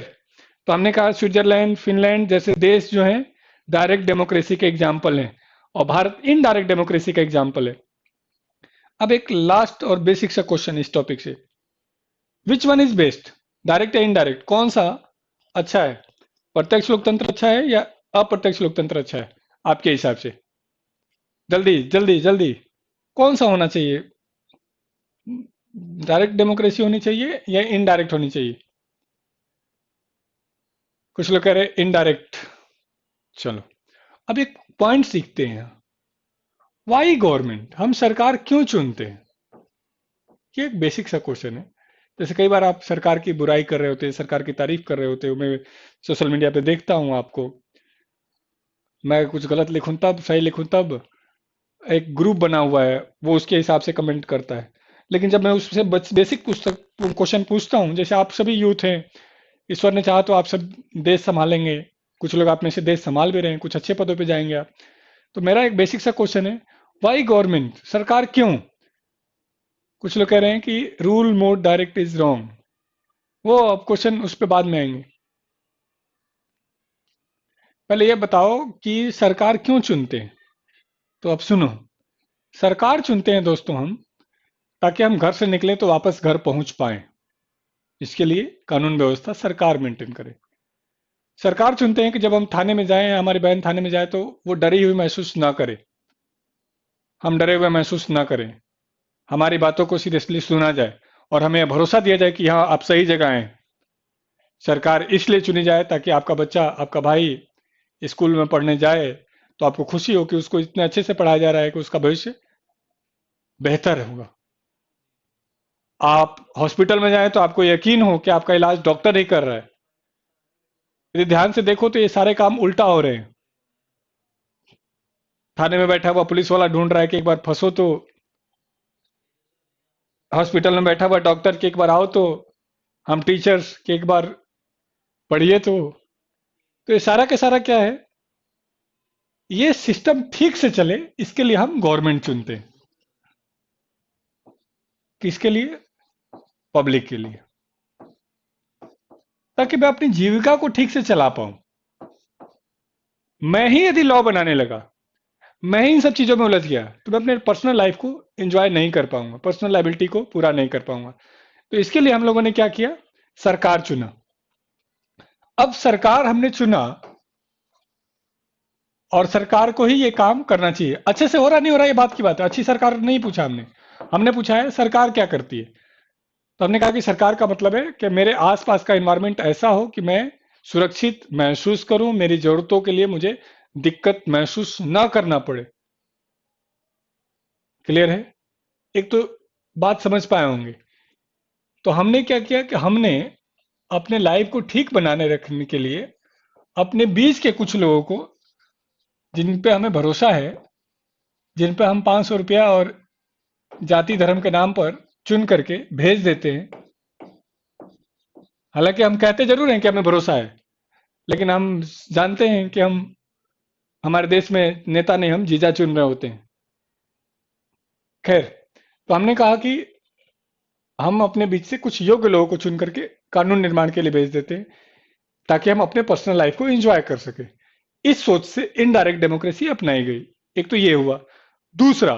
तो हमने कहा स्विट्जरलैंड, फिनलैंड जैसे देश जो हैं डायरेक्ट डेमोक्रेसी के एग्जाम्पल हैं, और भारत इनडायरेक्ट डेमोक्रेसी का एग्जाम्पल है। अब एक लास्ट और बेसिक सा क्वेश्चन इस टॉपिक से, विच वन इज बेस्ट, डायरेक्ट या इनडायरेक्ट, कौन सा अच्छा है? प्रत्यक्ष लोकतंत्र अच्छा है या अप्रत्यक्ष लोकतंत्र अच्छा है आपके हिसाब से? जल्दी जल्दी जल्दी, कौन सा होना चाहिए? डायरेक्ट डेमोक्रेसी होनी चाहिए या इनडायरेक्ट होनी चाहिए? कुछ लोग कह रहे हैं इनडायरेक्ट। चलो, अब एक पॉइंट सीखते हैं। वाई गवर्नमेंट, हम सरकार क्यों चुनते हैं? ये एक बेसिक सा क्वेश्चन है। जैसे कई बार आप सरकार की बुराई कर रहे होते हैं, सरकार की तारीफ कर रहे होते हो, मैं सोशल मीडिया पे देखता हूँ आपको, मैं कुछ गलत लिखूं तब, सही लिखूं तब, एक ग्रुप बना हुआ है, वो उसके हिसाब से कमेंट करता है। लेकिन जब मैं उससे बेसिक क्वेश्चन पूछता हूँ, जैसे आप सभी यूथ हैं, ईश्वर ने चाहा तो आप सब देश संभालेंगे, कुछ लोग आप में से देश संभाल भी रहे हैं, कुछ अच्छे पदों पे जाएंगे आप। तो मेरा एक बेसिक सा क्वेश्चन है, वाई गवर्नमेंट, सरकार क्यों? कुछ लोग कह रहे हैं कि rule more direct is wrong. वो अब क्वेश्चन उस पर बाद में आएंगे। पहले ये बताओ कि सरकार क्यों चुनते हैं। तो अब सुनो, सरकार चुनते हैं दोस्तों हम, ताकि हम घर से निकले तो वापस घर पहुंच पाए। इसके लिए कानून व्यवस्था सरकार मेंटेन करे। सरकार चुनते हैं कि जब हम थाने में जाएं या हमारी बहन थाने में जाए तो वो डरी हुई महसूस ना करे, हम डरे हुए महसूस ना करें, हमारी बातों को सीरियसली सुना जाए और हमें भरोसा दिया जाए कि हाँ आप सही जगह हैं। सरकार इसलिए चुनी जाए ताकि आपका बच्चा, आपका भाई स्कूल में पढ़ने जाए तो आपको खुशी हो कि उसको इतने अच्छे से पढ़ाया जा रहा है कि उसका भविष्य बेहतर होगा। आप हॉस्पिटल में जाएं तो आपको यकीन हो कि आपका इलाज डॉक्टर ही कर रहा है। यदि ध्यान से देखो तो ये सारे काम उल्टा हो रहे हैं। थाने में बैठा हुआ पुलिस वाला ढूंढ रहा है कि एक बार फंसो तो, हॉस्पिटल में बैठा हुआ डॉक्टर कि एक बार आओ तो, हम टीचर्स कि एक बार पढ़िए तो ये सारा का सारा क्या है, ये सिस्टम ठीक से चले इसके लिए हम गवर्नमेंट चुनते हैं। किसके लिए? पब्लिक के लिए, ताकि मैं अपनी जीविका को ठीक से चला पाऊं। मैं ही यदि लॉ बनाने लगा, मैं ही इन सब चीजों में उलझ गया, तो मैं अपने पर्सनल लाइफ को एंजॉय नहीं कर पाऊंगा, पर्सनल लाइबिलिटी को पूरा नहीं कर पाऊंगा। तो इसके लिए हम लोगों ने क्या किया, सरकार चुना। अब सरकार हमने चुना और सरकार को ही ये काम करना चाहिए। अच्छे से हो रहा नहीं हो रहा ये बात की बात है, अच्छी सरकार नहीं पूछा हमने, हमने पूछा है सरकार क्या करती है। तो हमने कहा कि सरकार का मतलब है कि मेरे आसपास का एनवायरनमेंट ऐसा हो कि मैं सुरक्षित महसूस करूं, मेरी जरूरतों के लिए मुझे दिक्कत महसूस ना करना पड़े। क्लियर है? एक तो बात समझ पाए होंगे। तो हमने क्या किया कि हमने अपने लाइफ को ठीक बनाने रखने के लिए अपने बीच के कुछ लोगों को, जिन पे हमें भरोसा है, जिन पे हम 500 रुपया और जाति धर्म के नाम पर चुन करके भेज देते हैं। हालांकि हम कहते जरूर हैं कि हमें भरोसा है, लेकिन हम जानते हैं कि हम, हमारे देश में नेता नहीं, हम जीजा चुन रहे होते हैं। खैर, तो हमने कहा कि हम अपने बीच से कुछ योग्य लोगों को चुन करके कानून निर्माण के लिए भेज देते हैं, ताकि हम अपने पर्सनल लाइफ को एंजॉय कर सके। इस सोच से इनडायरेक्ट डेमोक्रेसी अपनाई गई। एक तो ये हुआ। दूसरा,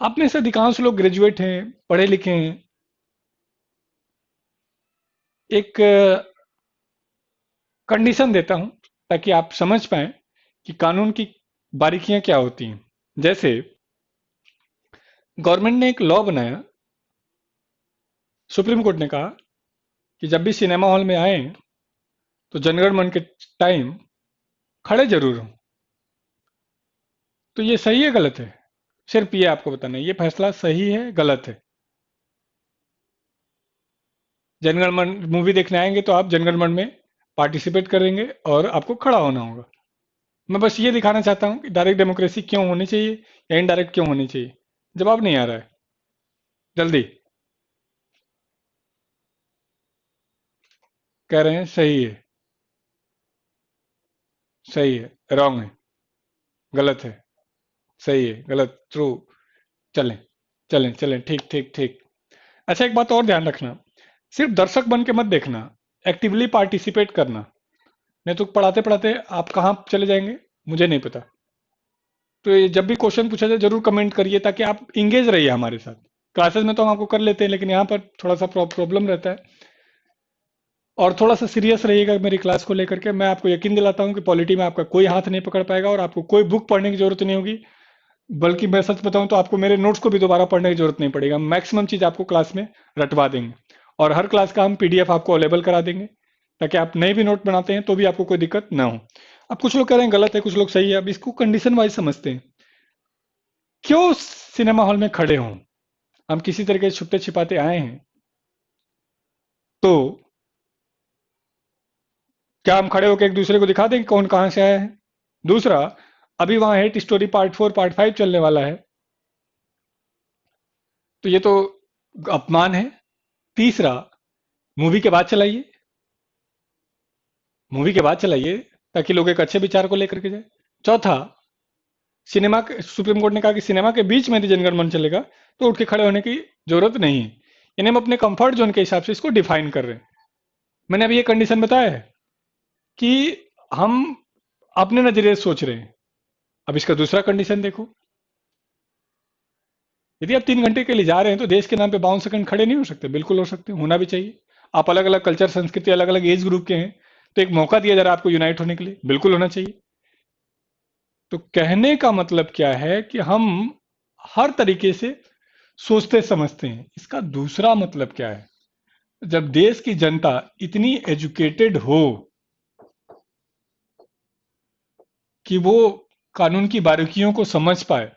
आप में से अधिकांश लोग ग्रेजुएट हैं, पढ़े लिखे हैं। एक कंडीशन देता हूं ताकि आप समझ पाए कि कानून की बारीकियां क्या होती हैं। जैसे गवर्नमेंट ने एक लॉ बनाया, सुप्रीम कोर्ट ने कहा कि जब भी सिनेमा हॉल में आए तो जनगण मन के टाइम खड़े जरूर हों। तो ये सही है गलत है? सिर्फ ये आपको बताना है, ये फैसला सही है गलत है। जनगण मन मूवी देखने आएंगे तो आप जनगण मन में पार्टिसिपेट करेंगे और आपको खड़ा होना होगा। मैं बस ये दिखाना चाहता हूं कि डायरेक्ट डेमोक्रेसी क्यों होनी चाहिए या इनडायरेक्ट क्यों होनी चाहिए। जवाब नहीं आ रहा है, जल्दी। कह रहे हैं सही है, सही है, रॉन्ग है, गलत है, सही है, गलत, ट्रू। चलें, चलें, चलें, ठीक, ठीक, ठीक। अच्छा, एक बात और ध्यान रखना, सिर्फ दर्शक बन के मत देखना, एक्टिवली पार्टिसिपेट करना। नहीं तो पढ़ाते पढ़ाते आप कहाँ चले जाएंगे मुझे नहीं पता। तो ये जब भी क्वेश्चन पूछा जाए जरूर कमेंट करिए, ताकि आप इंगेज रहिए हमारे साथ। क्लासेस में तो हम आपको कर लेते हैं, लेकिन यहाँ पर थोड़ा सा प्रॉब्लम रहता है। और थोड़ा सा सीरियस रहिएगा मेरी क्लास को लेकर के। मैं आपको यकीन दिलाता हूँ कि पॉलिटी में आपका कोई हाथ नहीं पकड़ पाएगा और आपको कोई बुक पढ़ने की जरूरत नहीं होगी। बल्कि मैं सच बताऊं तो आपको मेरे नोट्स को भी दोबारा पढ़ने की जरूरत नहीं पड़ेगा। मैक्सिमम चीज आपको क्लास में रटवा देंगे और हर क्लास का हम पीडीएफ आपको अवेलेबल करा देंगे, ताकि आप नए भी नोट बनाते हैं तो भी आपको कोई दिक्कत ना हो। अब कुछ लोग कह रहे हैं गलत है, कुछ लोग सही है। अब इसको कंडीशन वाइज समझते हैं। क्यों सिनेमा हॉल में खड़े हों? हम किसी तरीके से छुपते छिपाते आए हैं तो क्या हम खड़े होकर एक दूसरे को दिखा दें कि कौन कहां से आया है? दूसरा, अभी वहां हेट स्टोरी पार्ट 4 पार्ट 5 चलने वाला है, तो ये तो अपमान है। तीसरा, मूवी के बाद चलाइए, मूवी के बाद चलाइए, ताकि लोग एक अच्छे विचार को लेकर के जाए। चौथा, सुप्रीम कोर्ट ने कहा कि सिनेमा के बीच में यदि जनगण मन चलेगा तो उठ के खड़े होने की जरूरत नहीं है। यानी हम अपने कंफर्ट जोन के हिसाब से इसको डिफाइन कर रहे हैं। मैंने अभी ये कंडीशन बताया है कि हम अपने नजरिए से सोच रहे हैं। अब इसका दूसरा कंडीशन देखो, यदि आप 3 घंटे के लिए जा रहे हैं तो देश के नाम पे 52 सेकंड खड़े नहीं हो सकते? बिल्कुल हो सकते हैं, होना भी चाहिए। आप अलग अलग कल्चर, संस्कृति, अलग अलग एज ग्रुप के हैं, तो एक मौका दिया जा रहा है आपको यूनाइट होने के लिए, बिल्कुल होना चाहिए। तो कहने का मतलब क्या है कि हम हर तरीके से सोचते समझते हैं। इसका दूसरा मतलब क्या है? जब देश की जनता इतनी एजुकेटेड हो कि वो कानून की बारीकियों को समझ पाए,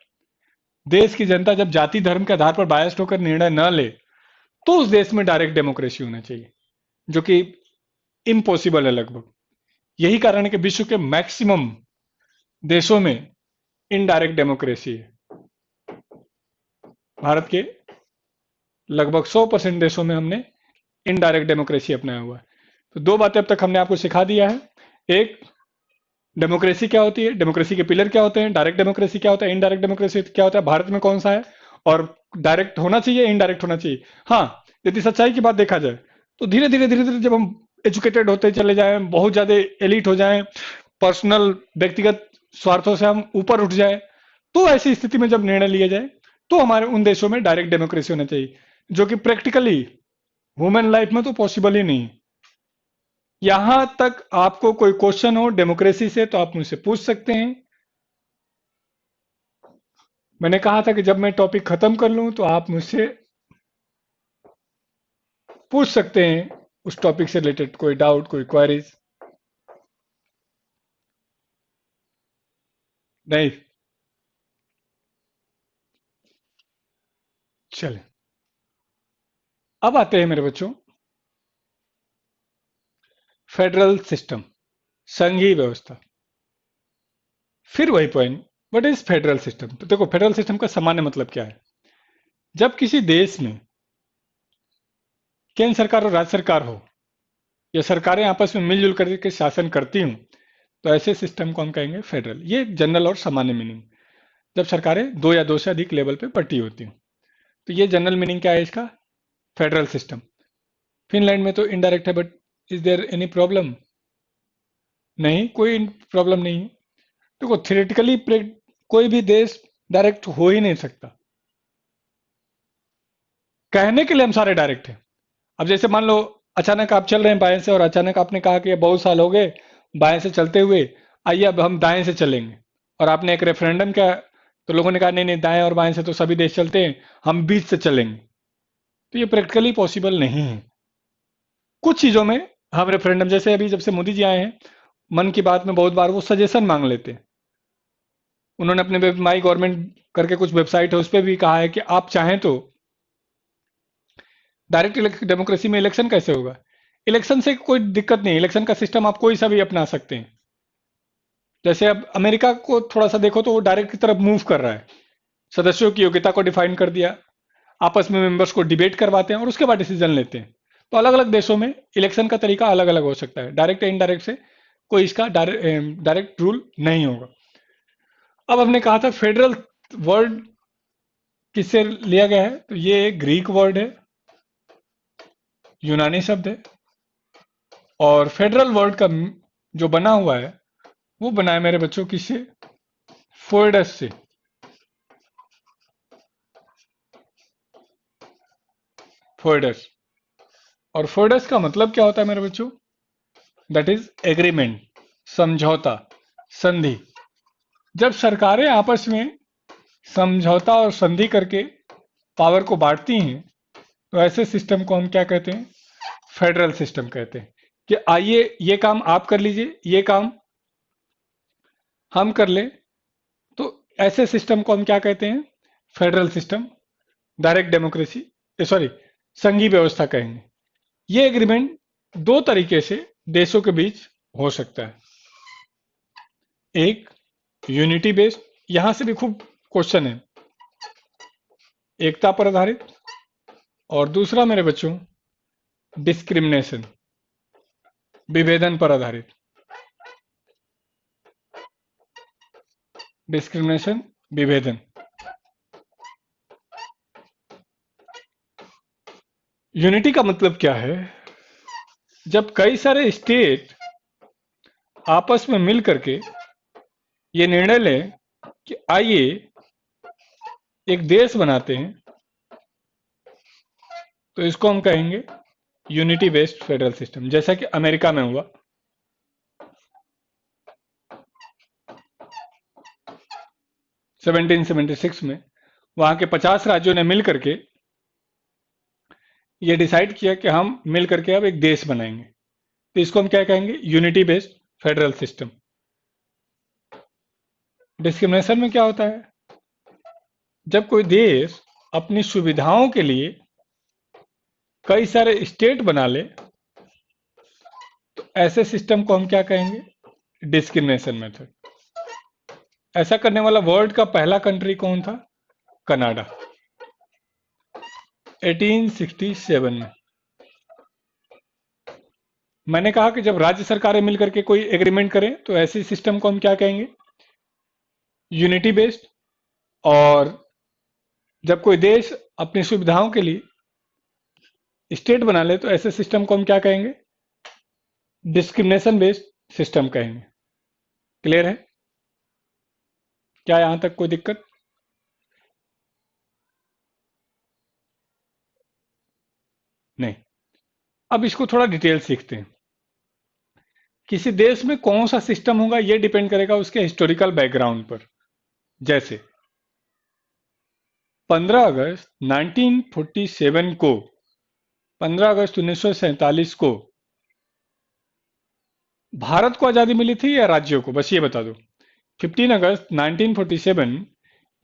देश की जनता जब जाति धर्म के आधार पर बायस्ड होकर निर्णय न ले, तो उस देश में डायरेक्ट डेमोक्रेसी होना चाहिए, जो कि इम्पॉसिबल है लगभग। यही कारण है कि विश्व के मैक्सिमम देशों में इनडायरेक्ट डेमोक्रेसी है। भारत के लगभग 100% देशों में हमने इनडायरेक्ट डेमोक्रेसी अपनाया हुआ है। तो दो बातें अब तक हमने आपको सिखा दिया है। एक, डेमोक्रेसी क्या होती है, डेमोक्रेसी के पिलर क्या होते हैं, डायरेक्ट डेमोक्रेसी क्या होता है, इनडायरेक्ट डेमोक्रेसी क्या होता है, भारत में कौन सा है, और डायरेक्ट होना चाहिए, इनडायरेक्ट होना चाहिए। हाँ, यदि सच्चाई की बात देखा जाए तो धीरे धीरे जब हम एजुकेटेड होते चले जाएं, बहुत ज्यादा एलिट हो जाएं, पर्सनल व्यक्तिगत स्वार्थों से हम ऊपर उठ जाए, तो ऐसी स्थिति में जब निर्णय लिया जाए तो हमारे उन देशों में डायरेक्ट डेमोक्रेसी होना चाहिए, जो कि प्रैक्टिकली ह्यूमन लाइफ में तो पॉसिबल ही नहीं है। यहां तक आपको कोई क्वेश्चन हो डेमोक्रेसी से तो आप मुझसे पूछ सकते हैं। मैंने कहा था कि जब मैं टॉपिक खत्म कर लूं तो आप मुझसे पूछ सकते हैं उस टॉपिक से रिलेटेड कोई डाउट, कोई क्वेरीज। नहीं? चले, अब आते हैं मेरे बच्चों फेडरल सिस्टम, संघीय व्यवस्था। फिर वही point, what is federal system? तो देखो, फेडरल सिस्टम का सामान्य मतलब क्या है? जब किसी देश में केंद्र सरकार और राज्य सरकार हो, या सरकारें आपस में मिलजुल करके शासन करती हूं, तो ऐसे सिस्टम को हम कहेंगे फेडरल। ये जनरल और सामान्य मीनिंग। जब सरकारें दो या दो से अधिक लेवल पे बटी होती हूं, तो ये जनरल मीनिंग क्या है इसका? Federal system. फिनलैंड में तो इनडायरेक्ट है, but is there any problem? नहीं, कोई प्रॉब्लम नहीं है। देखो, थियोरेटिकली कोई भी देश डायरेक्ट हो ही नहीं सकता। कहने के लिए हम सारे डायरेक्ट हैं। अब जैसे मान लो, अचानक आप चल रहे हैं बाएं से, और अचानक आपने कहा कि बहुत साल हो गए बाएं से चलते हुए, आइए अब हम दाएं से चलेंगे। और आपने एक रेफरेंडम किया, तो लोगों ने कहा नहीं नहीं, दाएं और बाएं से तो सभी देश चलते हैं, हम बीच से चलेंगे। तो ये प्रैक्टिकली पॉसिबल नहीं है। कुछ चीजों में हम रेफरेंडम, जैसे अभी जब से मोदी जी आए हैं, मन की बात में बहुत बार वो सजेशन मांग लेते हैं। उन्होंने अपने माई गवर्नमेंट करके कुछ वेबसाइट है, उस पर भी कहा है कि आप चाहें तो डायरेक्ट डेमोक्रेसी में इलेक्शन कैसे होगा। इलेक्शन से कोई दिक्कत नहीं, इलेक्शन का सिस्टम आप कोई सा भी अपना सकते हैं। जैसे अब अमेरिका को थोड़ा सा देखो तो वो डायरेक्ट की तरफ मूव कर रहा है। सदस्यों की योग्यता को डिफाइन कर दिया, आपस में मेंबर्स को डिबेट करवाते हैं और उसके बाद डिसीजन लेते हैं। तो अलग अलग देशों में इलेक्शन का तरीका अलग अलग हो सकता है, डायरेक्ट या इनडायरेक्ट से कोई इसका डायरेक्ट रूल नहीं होगा। अब हमने कहा था फेडरल वर्ड किससे लिया गया है, तो ये एक ग्रीक वर्ड है, यूनानी शब्द है। और फेडरल वर्ड का जो बना हुआ है वो बना है मेरे बच्चों किससे? फोइडस से। फोइडस। और फोइडस का मतलब क्या होता है मेरे बच्चों? दैट इज एग्रीमेंट, समझौता, संधि। जब सरकारें आपस में समझौता और संधि करके पावर को बांटती हैं, तो ऐसे सिस्टम को हम क्या कहते हैं? फेडरल सिस्टम कहते हैं। कि आइए ये काम आप कर लीजिए, ये काम हम कर ले, तो ऐसे सिस्टम को हम क्या कहते हैं? Federal system, direct democracy, sorry, संघीय व्यवस्था कहेंगे। ये एग्रीमेंट दो तरीके से देशों के बीच हो सकता है। एक, यूनिटी बेस्ड, यहां से भी खूब क्वेश्चन है, एकता पर आधारित। और दूसरा मेरे बच्चों, डिस्क्रिमिनेशन, विभेदन पर आधारित। डिस्क्रिमिनेशन, विभेदन। यूनिटी का मतलब क्या है? जब कई सारे स्टेट आपस में मिल करके ये निर्णय लें कि आइए एक देश बनाते हैं, तो इसको हम कहेंगे यूनिटी बेस्ड फेडरल सिस्टम, जैसा कि अमेरिका में हुआ। 1776 में वहां के 50 राज्यों ने मिल करके ये डिसाइड किया कि हम मिल करके अब एक देश बनाएंगे, तो इसको हम क्या कहेंगे, unity based federal system. Discrimination में क्या होता है, जब कोई देश अपनी सुविधाओं के लिए कई सारे स्टेट बना ले, तो ऐसे सिस्टम को हम क्या कहेंगे, डिस्क्रिमिनेशन मेथड। ऐसा करने वाला वर्ल्ड का पहला कंट्री कौन था, कनाडा, 1867 में। मैंने कहा कि जब राज्य सरकारें मिलकर के कोई एग्रीमेंट करें तो ऐसे सिस्टम को हम क्या कहेंगे, यूनिटी बेस्ड। और जब कोई देश अपनी सुविधाओं के लिए स्टेट बना ले तो ऐसे सिस्टम को हम क्या कहेंगे, डिस्क्रिमिनेशन बेस्ड सिस्टम कहेंगे। क्लियर है, क्या यहां तक कोई दिक्कत? नहीं। अब इसको थोड़ा डिटेल सीखते हैं। किसी देश में कौन सा सिस्टम होगा यह डिपेंड करेगा उसके हिस्टोरिकल बैकग्राउंड पर। जैसे 15 अगस्त 1947 को, 15 अगस्त 1947 को भारत को आजादी मिली थी या राज्यों को, बस ये बता दो। 15 अगस्त 1947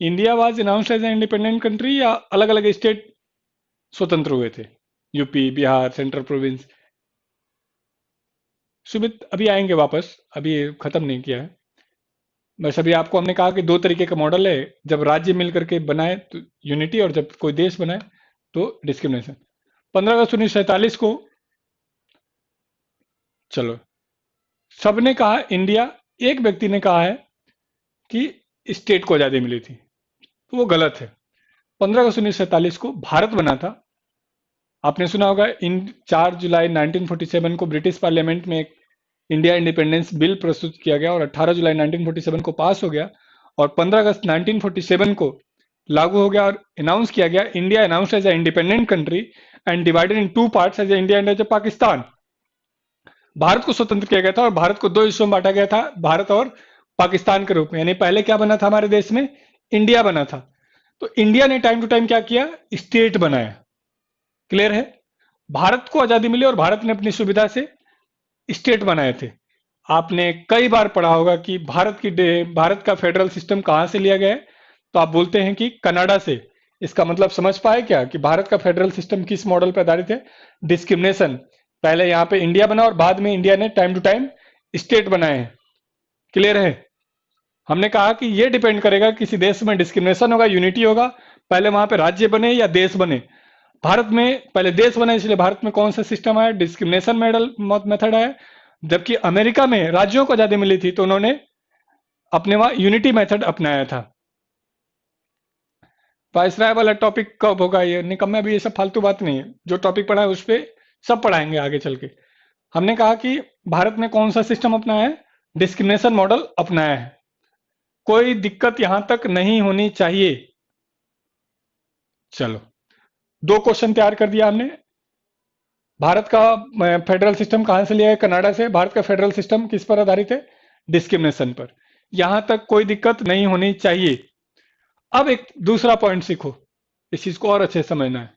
India was announced as an independent country या अलग अलग स्टेट स्वतंत्र हुए थे, UP, Bihar, central province. Sumit अभी आएंगे वापस, अभी खत्म नहीं किया है। बस अभी आपको हमने कहा कि दो तरीके का मॉडल है, जब राज्य मिल करके बनाए तो यूनिटी, और जब कोई देश बनाए तो डिस्क्रिमिनेशन। 15 अगस्त 1947 को चलो सबने कहा इंडिया, एक व्यक्ति ने कहा है कि स्टेट को आजादी मिली थी, तो वो गलत है। 15 अगस्त 1947 को भारत बना था। आपने सुना होगा इन 4 जुलाई 1947 को ब्रिटिश पार्लियामेंट में एक इंडिया इंडिपेंडेंस बिल प्रस्तुत किया गया और 18 जुलाई 1947 को पास हो गया, और 15 अगस्त 1947 को लागू हो गया और अनाउंस किया गया, India announced as a independent country and divided in 2 parts as a India and as a Pakistan. Bharat को स्वतंत्र किया गया था और भारत को 2 हिस्सों में बांटा गया था, भारत और पाकिस्तान के रूप में। यानी पहले क्या बना था हमारे देश में, इंडिया बना था। तो इंडिया ने टाइम टू टाइम क्या किया, स्टेट बनाया। क्लियर है, भारत को आजादी मिली और भारत ने अपनी सुविधा से स्टेट बनाए थे। आपने कई बार पढ़ा होगा कि भारत का फेडरल सिस्टम कहां से लिया गया है, तो आप बोलते हैं कि कनाडा से। इसका मतलब समझ पाए क्या कि भारत का फेडरल सिस्टम किस मॉडल पर आधारित है, डिस्क्रिमिनेशन। पहले यहां पे इंडिया बना और बाद में इंडिया ने टाइम टू टाइम स्टेट बनाए हैं। क्लियर है, हमने कहा कि यह डिपेंड करेगा किसी देश में डिस्क्रिमिनेशन होगा, यूनिटी होगा, पहले वहां पे राज्य बने या देश बने। भारत में पहले देश बने, इसलिए भारत में कौन सा सिस्टम आया, डिस्क्रिमिनेशन मेथड है। जबकि अमेरिका में राज्यों को आजादी मिली थी तो उन्होंने अपने वहां यूनिटी मेथड अपनाया था। वायसराय वाला टॉपिक कब होगा, ये निकम्मे, अभी ये सब फालतू बात नहीं है। जो टॉपिक पढ़ा है उस पर सब पढ़ाएंगे आगे चल के। हमने कहा कि भारत ने कौन सा सिस्टम अपनाया है, डिस्क्रिमिनेशन मॉडल अपनाया है। कोई दिक्कत यहां तक नहीं होनी चाहिए। चलो 2 क्वेश्चन तैयार कर दिया हमने। भारत का फेडरल सिस्टम कहां से लिया है, कनाडा से। भारत का फेडरल सिस्टम किस पर आधारित है, डिस्क्रिमिनेशन पर। यहां तक कोई दिक्कत नहीं होनी चाहिए। अब एक दूसरा पॉइंट सीखो, इस चीज को और अच्छे से समझना है।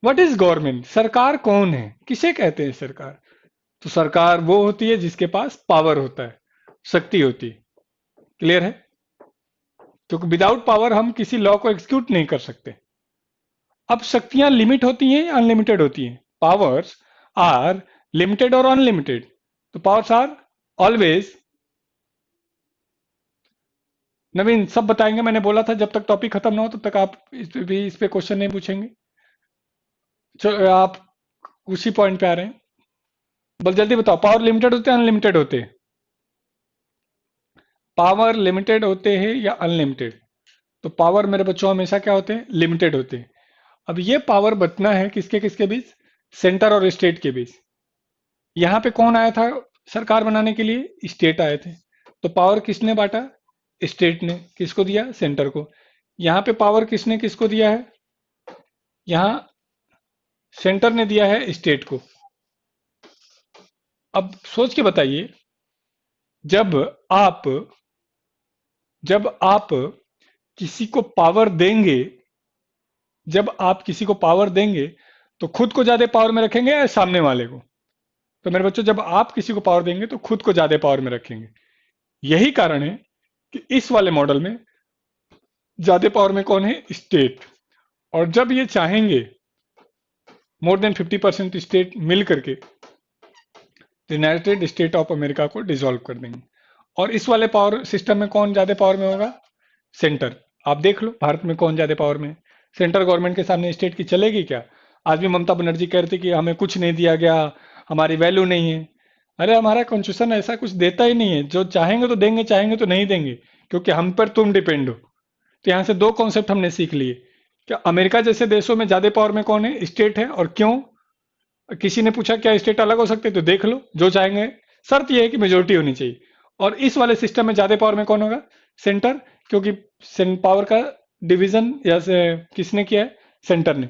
व्हाट इज गवर्नमेंट, सरकार कौन है, किसे कहते हैं सरकार? तो सरकार वो होती है जिसके पास पावर होता है, शक्ति होती है। क्लियर है, क्योंकि विदाउट पावर हम किसी लॉ को एग्जीक्यूट नहीं कर सकते। अब शक्तियां लिमिट होती हैं या अनलिमिटेड होती हैं? पावर्स आर लिमिटेड और अनलिमिटेड। तो पावर्स आर ऑलवेज, नवीन सब बताएंगे। मैंने बोला था जब तक टॉपिक खत्म ना हो तब तक आप इस पे क्वेश्चन नहीं पूछेंगे। चलो आप उसी पॉइंट पे आ रहे हैं, बस जल्दी बताओ, पावर लिमिटेड होते हैं अनलिमिटेड होते हैं? पावर लिमिटेड होते हैं या अनलिमिटेड? तो पावर मेरे बच्चों हमेशा क्या होते हैं, लिमिटेड होते हैं। अब ये पावर बंटना है किसके किसके बीच, सेंटर और स्टेट के बीच। यहां पे कौन आया था सरकार बनाने के लिए, स्टेट आए थे। तो पावर किसने बांटा? स्टेट ने। किसको दिया? सेंटर को। यहां पे पावर किसने किसको दिया है? यहां सेंटर ने दिया है स्टेट को। अब सोच के बताइए, जब आप जब आप किसी को पावर देंगे जब आप किसी को पावर देंगे तो खुद को ज्यादा पावर में रखेंगे या सामने वाले को? तो मेरे बच्चों, जब आप किसी को पावर देंगे तो खुद को ज्यादा पावर में रखेंगे। यही कारण है कि इस वाले मॉडल में ज्यादा पावर में कौन है? स्टेट। और जब ये चाहेंगे मोर देन 50% स्टेट मिल करके यूनाइटेड स्टेट ऑफ अमेरिका को डिसॉल्व कर देंगे। और इस वाले पावर सिस्टम में कौन ज्यादा पावर में होगा? सेंटर। आप देख लो भारत में कौन ज्यादा पावर में है। सेंट्रल गवर्नमेंट के सामने स्टेट की चलेगी क्या? आज भी ममता बनर्जी कह रही थी कि हमें कुछ नहीं दिया गया, हमारी वैल्यू नहीं है। अरे हमारा कॉन्स्टिट्यूशन ऐसा कुछ देता ही नहीं है। जो चाहेंगे तो देंगे, चाहेंगे तो नहीं देंगे, क्योंकि हम पर तुम डिपेंड हो। तो यहाँ से दो कॉन्सेप्ट हमने सीख लिए। क्या अमेरिका जैसे देशों में ज्यादा पावर में कौन है? स्टेट है। और क्यों? किसी ने पूछा क्या स्टेट अलग हो सकते? तो देख लो, जो चाहेंगे। शर्त यह है कि मेजोरिटी होनी चाहिए। और इस वाले सिस्टम में ज्यादा पावर में कौन होगा? सेंटर। क्योंकि पावर का डिवीजन या से किसने किया है? सेंटर ने।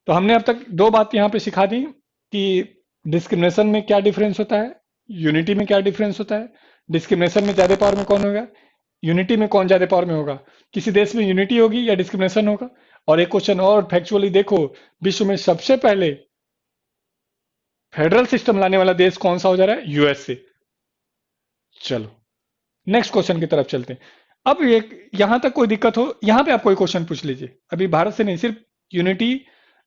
तो हमने अब तक दो बात यहां पे सिखा दी कि डिस्क्रिमिनेशन में क्या डिफरेंस होता है, यूनिटी में क्या डिफरेंस होता है। डिस्क्रिमिनेशन में ज्यादा पावर में कौन होगा, यूनिटी में कौन ज्यादा पावर में होगा। किसी देश में यूनिटी होगी या डिस्क्रिमिनेशन होगा। और एक क्वेश्चन और फैक्चुअली देखो, विश्व में सबसे पहले फेडरल सिस्टम लाने वाला देश कौन सा हो जा रहा है? यूएसए। चलो नेक्स्ट क्वेश्चन की तरफ चलते हैं। अब ये यहां तक कोई दिक्कत हो, यहां पे आप कोई क्वेश्चन पूछ लीजिए। अभी भारत से नहीं, सिर्फ यूनिटी,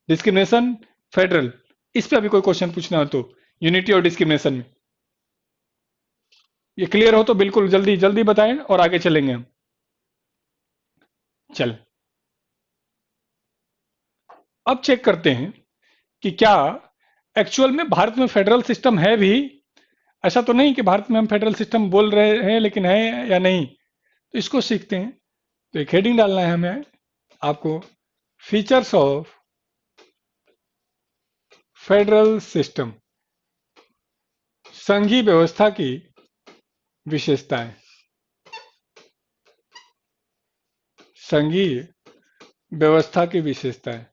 डिस्क्रिमिनेशन, फेडरल, इस पे अभी कोई क्वेश्चन पूछना हो तो यूनिटी और डिस्क्रिमिनेशन में ये क्लियर हो तो बिल्कुल जल्दी जल्दी बताएं और आगे चलेंगे हम। चल अब चेक करते हैं कि क्या एक्चुअल में भारत में फेडरल सिस्टम है भी। ऐसा तो नहीं कि भारत में हम फेडरल सिस्टम बोल रहे हैं लेकिन है या नहीं। तो इसको सीखते हैं। तो एक हेडिंग डालना है हमें आपको, फीचर्स ऑफ फेडरल सिस्टम, संघीय व्यवस्था की विशेषताएं। संघीय व्यवस्था की विशेषताएं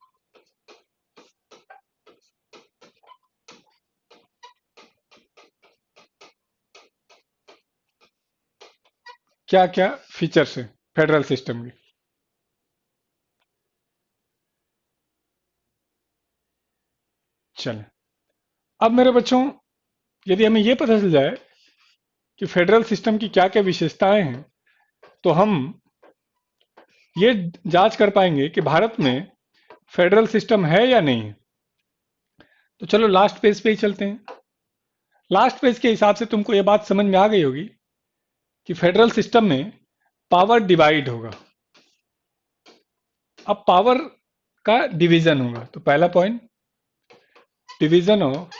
क्या क्या फीचर्स है फेडरल सिस्टम के। चलें, अब मेरे बच्चों, यदि हमें यह पता चल जाए कि फेडरल सिस्टम की क्या क्या विशेषताएं हैं, तो हम ये जांच कर पाएंगे कि भारत में फेडरल सिस्टम है या नहीं। तो चलो लास्ट पेज पे ही चलते हैं। लास्ट पेज के हिसाब से तुमको ये बात समझ में आ गई होगी कि फेडरल सिस्टम में पावर डिवाइड होगा। अब पावर का डिवीजन होगा। तो पहला पॉइंट, डिवीजन ऑफ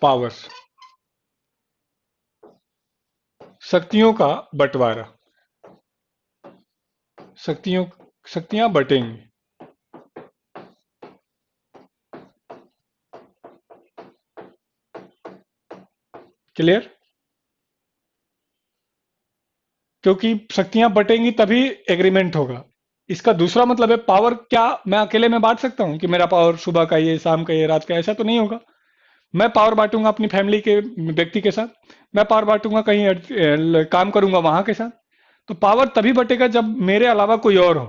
पावर, शक्तियों का बंटवारा। शक्तियों शक्तियां बटेंगी। क्लियर? क्योंकि शक्तियां बटेंगी तभी एग्रीमेंट होगा। इसका दूसरा मतलब है पावर क्या मैं अकेले में बांट सकता हूं कि मेरा पावर सुबह का ये, शाम का ये, रात का? ऐसा तो नहीं होगा। मैं पावर बांटूंगा अपनी फैमिली के व्यक्ति के साथ, मैं पावर बांटूंगा कहीं काम करूंगा वहां के साथ। तो पावर तभी बटेगा जब मेरे अलावा कोई और हो।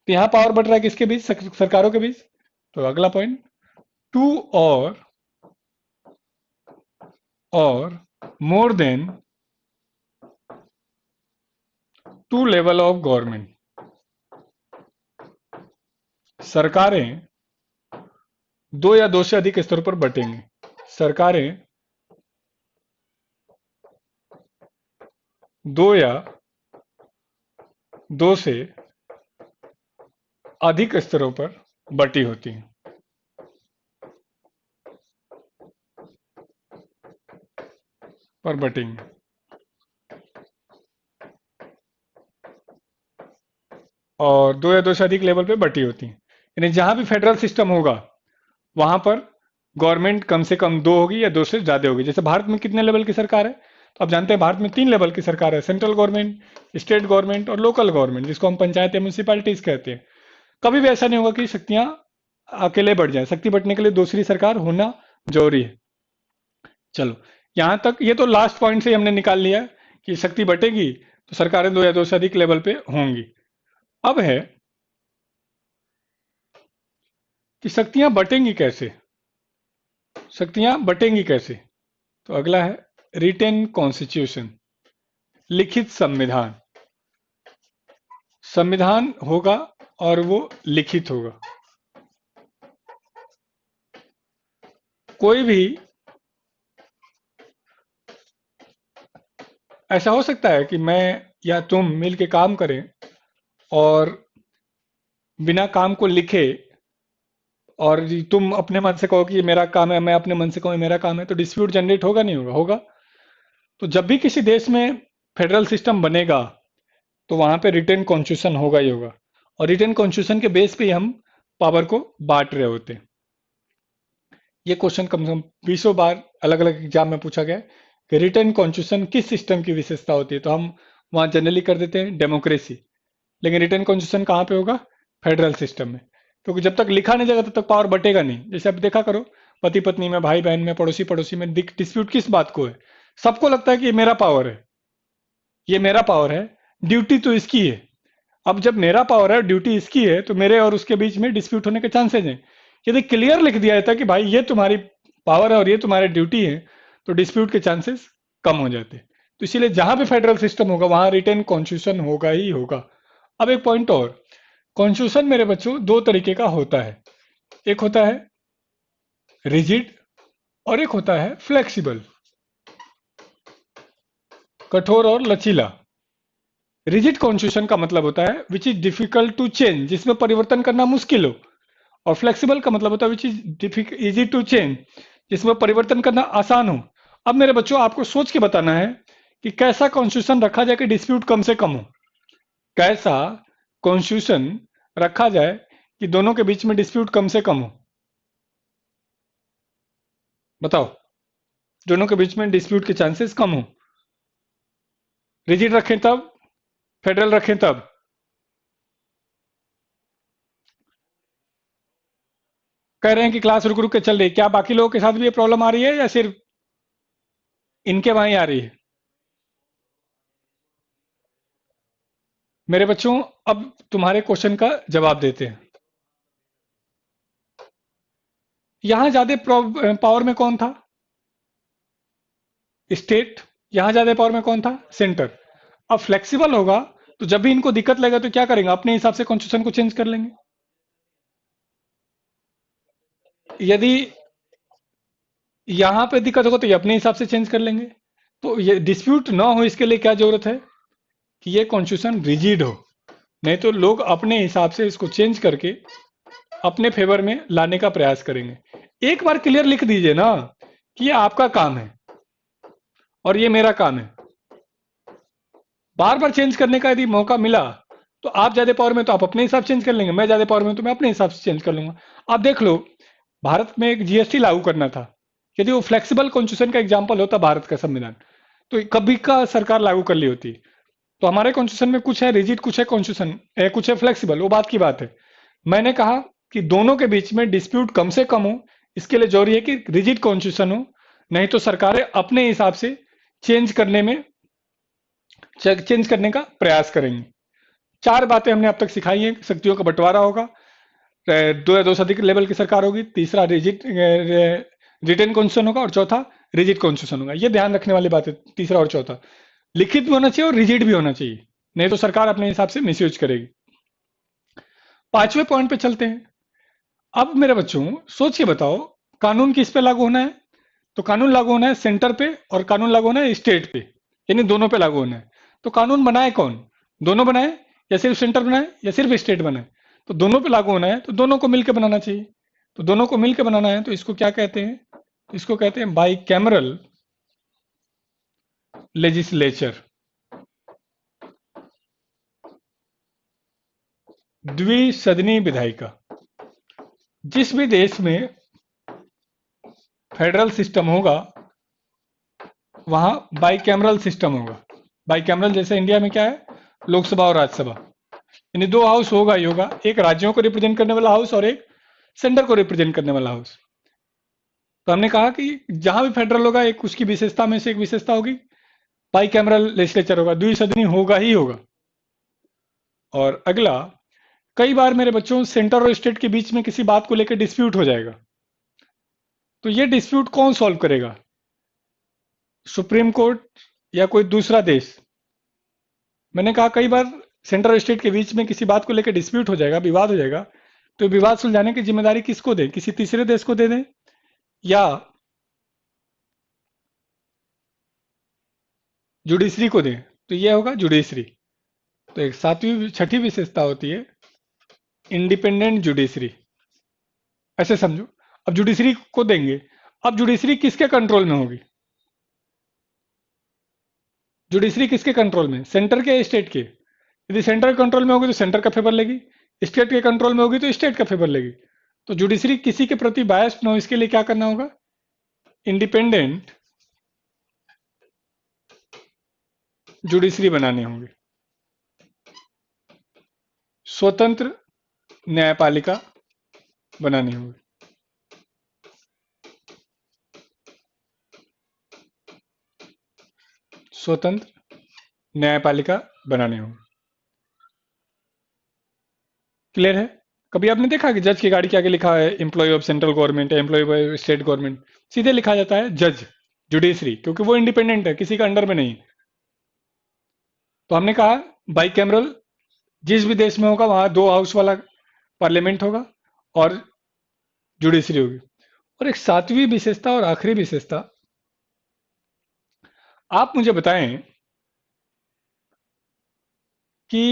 तो यहां पावर बट रहा है किसके बीच? सरकारों के बीच। तो अगला point, two or more than two level of government. सरकारें दो या दो से अधिक स्तरों पर बटेंगे। सरकारें दो या दो से अधिक स्तरों पर बटी होती हैं। पर बटेंगे। और दो या दो से अधिक लेवल पे बटी होती हैं। यानी जहां भी फेडरल सिस्टम होगा वहां पर गवर्नमेंट कम से कम 2 होगी या 2 से ज्यादा होगी। जैसे भारत में कितने लेवल की सरकार है, तो आप जानते हैं भारत में 3 लेवल की सरकार है, सेंट्रल गवर्नमेंट, स्टेट गवर्नमेंट और लोकल गवर्नमेंट, जिसको हम पंचायत या म्यूनिसिपैलिटीज कहते हैं। कभी भी ऐसा नहीं होगा कि शक्तियां अकेले बढ़ जाए, शक्ति बढ़ने के लिए दूसरी सरकार होना जरूरी है। चलो, यहां तक ये तो लास्ट पॉइंट से हमने निकाल लिया कि शक्ति बटेगी तो सरकारें 2 या 2 से अधिक लेवल पे होंगी। अब है कि शक्तियां बटेंगी कैसे, शक्तियां बटेंगी कैसे। तो अगला है रिटेन कॉन्स्टिट्यूशन, लिखित संविधान। संविधान होगा और वो लिखित होगा। कोई भी ऐसा हो सकता है कि मैं या तुम मिल के काम करें और बिना काम को लिखे, और तुम अपने मन से कहो कि ये मेरा काम है, मैं अपने मन से कहूँ ये मेरा काम है, तो डिस्प्यूट जनरेट होगा नहीं होगा, होगा। तो जब भी किसी देश में फेडरल सिस्टम बनेगा तो वहां पे रिटेन कॉन्स्टिट्यूशन होगा ही होगा, और रिटेन कॉन्स्टिट्यूशन के बेस पे ही हम पावर को बांट रहे होते हैं। ये क्वेश्चन कम से कम 20 बार अलग अलग एग्जाम में पूछा गया है कि रिटेन कॉन्स्टिट्यूशन किस सिस्टम की विशेषता होती है, तो हम वहां जनरली कर देते हैं डेमोक्रेसी। लेकिन रिटेन कॉन्स्टिट्यूशन कहाँ पे होगा, फेडरल सिस्टम में, क्योंकि जब तक लिखा नहीं जाएगा तब तक पावर बटेगा नहीं। जैसे अब देखा करो, पति पत्नी में, भाई बहन में, पड़ोसी पड़ोसी में डिस्प्यूट किस बात को है, सबको लगता है कि ये मेरा पावर है, ये मेरा पावर है, ड्यूटी तो इसकी है। अब जब मेरा पावर है, ड्यूटी इसकी है, तो मेरे और उसके बीच में डिस्प्यूट होने के चांसेस हैं। यदि क्लियर लिख दिया जाता कि भाई ये तुम्हारी पावर है और ये तुम्हारी ड्यूटी है, तो डिस्प्यूट के चांसेस कम हो जाते। तो इसीलिए जहां भी फेडरल सिस्टम होगा वहां रिटेन कॉन्स्टिट्यूशन होगा ही होगा। अब एक पॉइंट और, कॉन्स्टिट्यूशन मेरे बच्चों दो तरीके का होता है, एक होता है रिजिड और एक होता है फ्लेक्सिबल, कठोर और लचीला। रिजिड कॉन्स्टिट्यूशन का मतलब होता है which is difficult to change, जिसमें परिवर्तन करना मुश्किल हो। और फ्लेक्सिबल का मतलब होता है which is easy to change, जिसमें परिवर्तन करना आसान हो। अब मेरे बच्चों आपको सोच के बताना है कि कैसा कॉन्स्टिट्यूशन रखा जाए कि डिस्प्यूट कम से कम हो, कैसा कॉन्स्टिट्यूशन रखा जाए कि दोनों के बीच में डिस्प्यूट कम से कम हो। बताओ, दोनों के बीच में डिस्प्यूट के चांसेस कम हो। रिजिड रखें तब, फेडरल रखें तब। कह रहे हैं कि क्लास रुक रुक के चल रही है, क्या बाकी लोगों के साथ भी ये प्रॉब्लम आ रही है या सिर्फ इनके वहां ही आ रही है? मेरे बच्चों, अब तुम्हारे क्वेश्चन का जवाब देते हैं। यहां ज्यादा पावर में कौन था, स्टेट। यहां ज्यादा पावर में कौन था, सेंटर। अब फ्लेक्सिबल होगा तो जब भी इनको दिक्कत लगेगा तो क्या करेंगे, अपने हिसाब से कॉन्स्टिट्यूशन को चेंज कर लेंगे। यदि यहां पे दिक्कत होगा तो ये अपने हिसाब से चेंज कर लेंगे। तो ये डिस्प्यूट ना हो इसके लिए क्या जरूरत है कि ये कॉन्स्टिट्यूशन रिजिड हो, नहीं तो लोग अपने हिसाब से इसको चेंज करके अपने फेवर में लाने का प्रयास करेंगे। एक बार क्लियर लिख दीजिए ना कि ये आपका काम है और ये मेरा काम है। बार बार चेंज करने का यदि मौका मिला तो आप ज्यादा पावर में तो आप अपने हिसाब से चेंज कर लेंगे, मैं ज्यादा पावर में तो मैं अपने हिसाब से चेंज कर लूंगा। आप देख लो, भारत में एक जीएसटी लागू करना था, यदि वो फ्लेक्सिबल कॉन्स्टिट्यूशन का एग्जाम्पल होता भारत का संविधान, तो कभी का सरकार लागू कर ली होती। तो हमारे कॉन्स्टिट्यूशन में कुछ है रिजिड, कुछ है कॉन्स्टिट्यूशन, कुछ है फ्लेक्सिबल, वो बात की बात है। मैंने कहा कि दोनों के बीच में डिस्प्यूट कम से कम हो, इसके लिए जरूरी है कि रिजिड कॉन्स्टिट्यूशन हो, नहीं तो सरकारें अपने हिसाब से चेंज करने में चेंज करने का प्रयास करेंगे। चार बातें हमने अब तक सिखाई हैं। शक्तियों का बंटवारा होगा, 2 या 2 से अधिक लेवल की सरकार होगी, तीसरा रिटेन कॉन्स्टिट्यूशन होगा और चौथा रिजिड कॉन्स्टिट्यूशन होगा। ये ध्यान रखने वाली बात है, तीसरा और चौथा लिखित भी होना चाहिए और रिजिड भी होना चाहिए, नहीं तो सरकार अपने हिसाब से मिसयूज करेगी। पांचवें पॉइंट पे चलते हैं। अब मेरे बच्चों सोच के बताओ, कानून किस पे लागू होना है, तो कानून लागू होना है सेंटर पे और कानून लागू होना है स्टेट पे, यानी दोनों पे लागू होना है। तो कानून बनाए कौन, दोनों बनाए या सिर्फ सेंटर बनाए या सिर्फ स्टेट बनाए? तो दोनों पे लागू होना है तो दोनों को मिलकर बनाना चाहिए। तो दोनों को मिलकर बनाना है तो इसको क्या कहते हैं, इसको कहते हैं बाई कैमरल लेजिस्लेचर, द्विसदनी विधायिका। जिस भी देश में फेडरल सिस्टम होगा वहां बाइकैमरल सिस्टम होगा। बाइकैमरल जैसे इंडिया में क्या है, लोकसभा और राज्यसभा, यानी दो हाउस होगा ही होगा, एक राज्यों को रिप्रेजेंट करने वाला हाउस और एक सेंटर को रिप्रेजेंट करने वाला हाउस। तो हमने कहा कि जहां भी फेडरल होगा एक उसकी विशेषता में से एक विशेषता होगी, बाइकैमरल लेजिस्लेचर होगा, द्विसदनी होगा ही होगा। और अगला, कई बार मेरे बच्चों सेंटर और स्टेट के बीच में किसी बात को लेकर डिस्प्यूट हो जाएगा, तो ये डिस्प्यूट कौन सॉल्व करेगा, सुप्रीम कोर्ट या कोई दूसरा देश। मैंने कहा कई बार सेंटर और स्टेट के बीच में किसी बात को लेकर डिस्प्यूट हो जाएगा, विवाद हो जाएगा, तो विवाद सुलझाने की जिम्मेदारी किसको दें, किसी तीसरे देश को दे दें या जुडिशरी को दें। तो यह होगा जुडिशरी। तो एक सातवीं छठी विशेषता होती है इंडिपेंडेंट जुडिशरी, ऐसे समझो। अब जुडिशरी को देंगे, अब जुडिशरी किसके कंट्रोल में होगी, जुडिशरी किसके कंट्रोल में, सेंटर के स्टेट के। यदि सेंटर के कंट्रोल में होगी तो सेंटर का फेवर लेगी, स्टेट के कंट्रोल में होगी तो स्टेट का फेवर लेगी। तो जुडिशरी किसी के प्रति बायस्ड न हो, इसके लिए क्या करना होगा, इंडिपेंडेंट जुडिशरी बनाने होंगे, स्वतंत्र न्यायपालिका बनानी होगी। स्वतंत्र न्यायपालिका बनानी होगी। क्लियर है। कभी आपने देखा कि जज की गाड़ी के आगे लिखा है employ of central government, employ of state government, सीधे लिखा जाता है जज, जुडिशरी, क्योंकि वो इंडिपेंडेंट है, किसी का अंडर में नहीं। तो हमने कहा बाइकैमरल, जिस भी देश में होगा वहां दो हाउस वाला पार्लियामेंट होगा और जुडिशरी होगी। और एक सातवीं विशेषता और आखिरी विशेषता, आप मुझे बताएं कि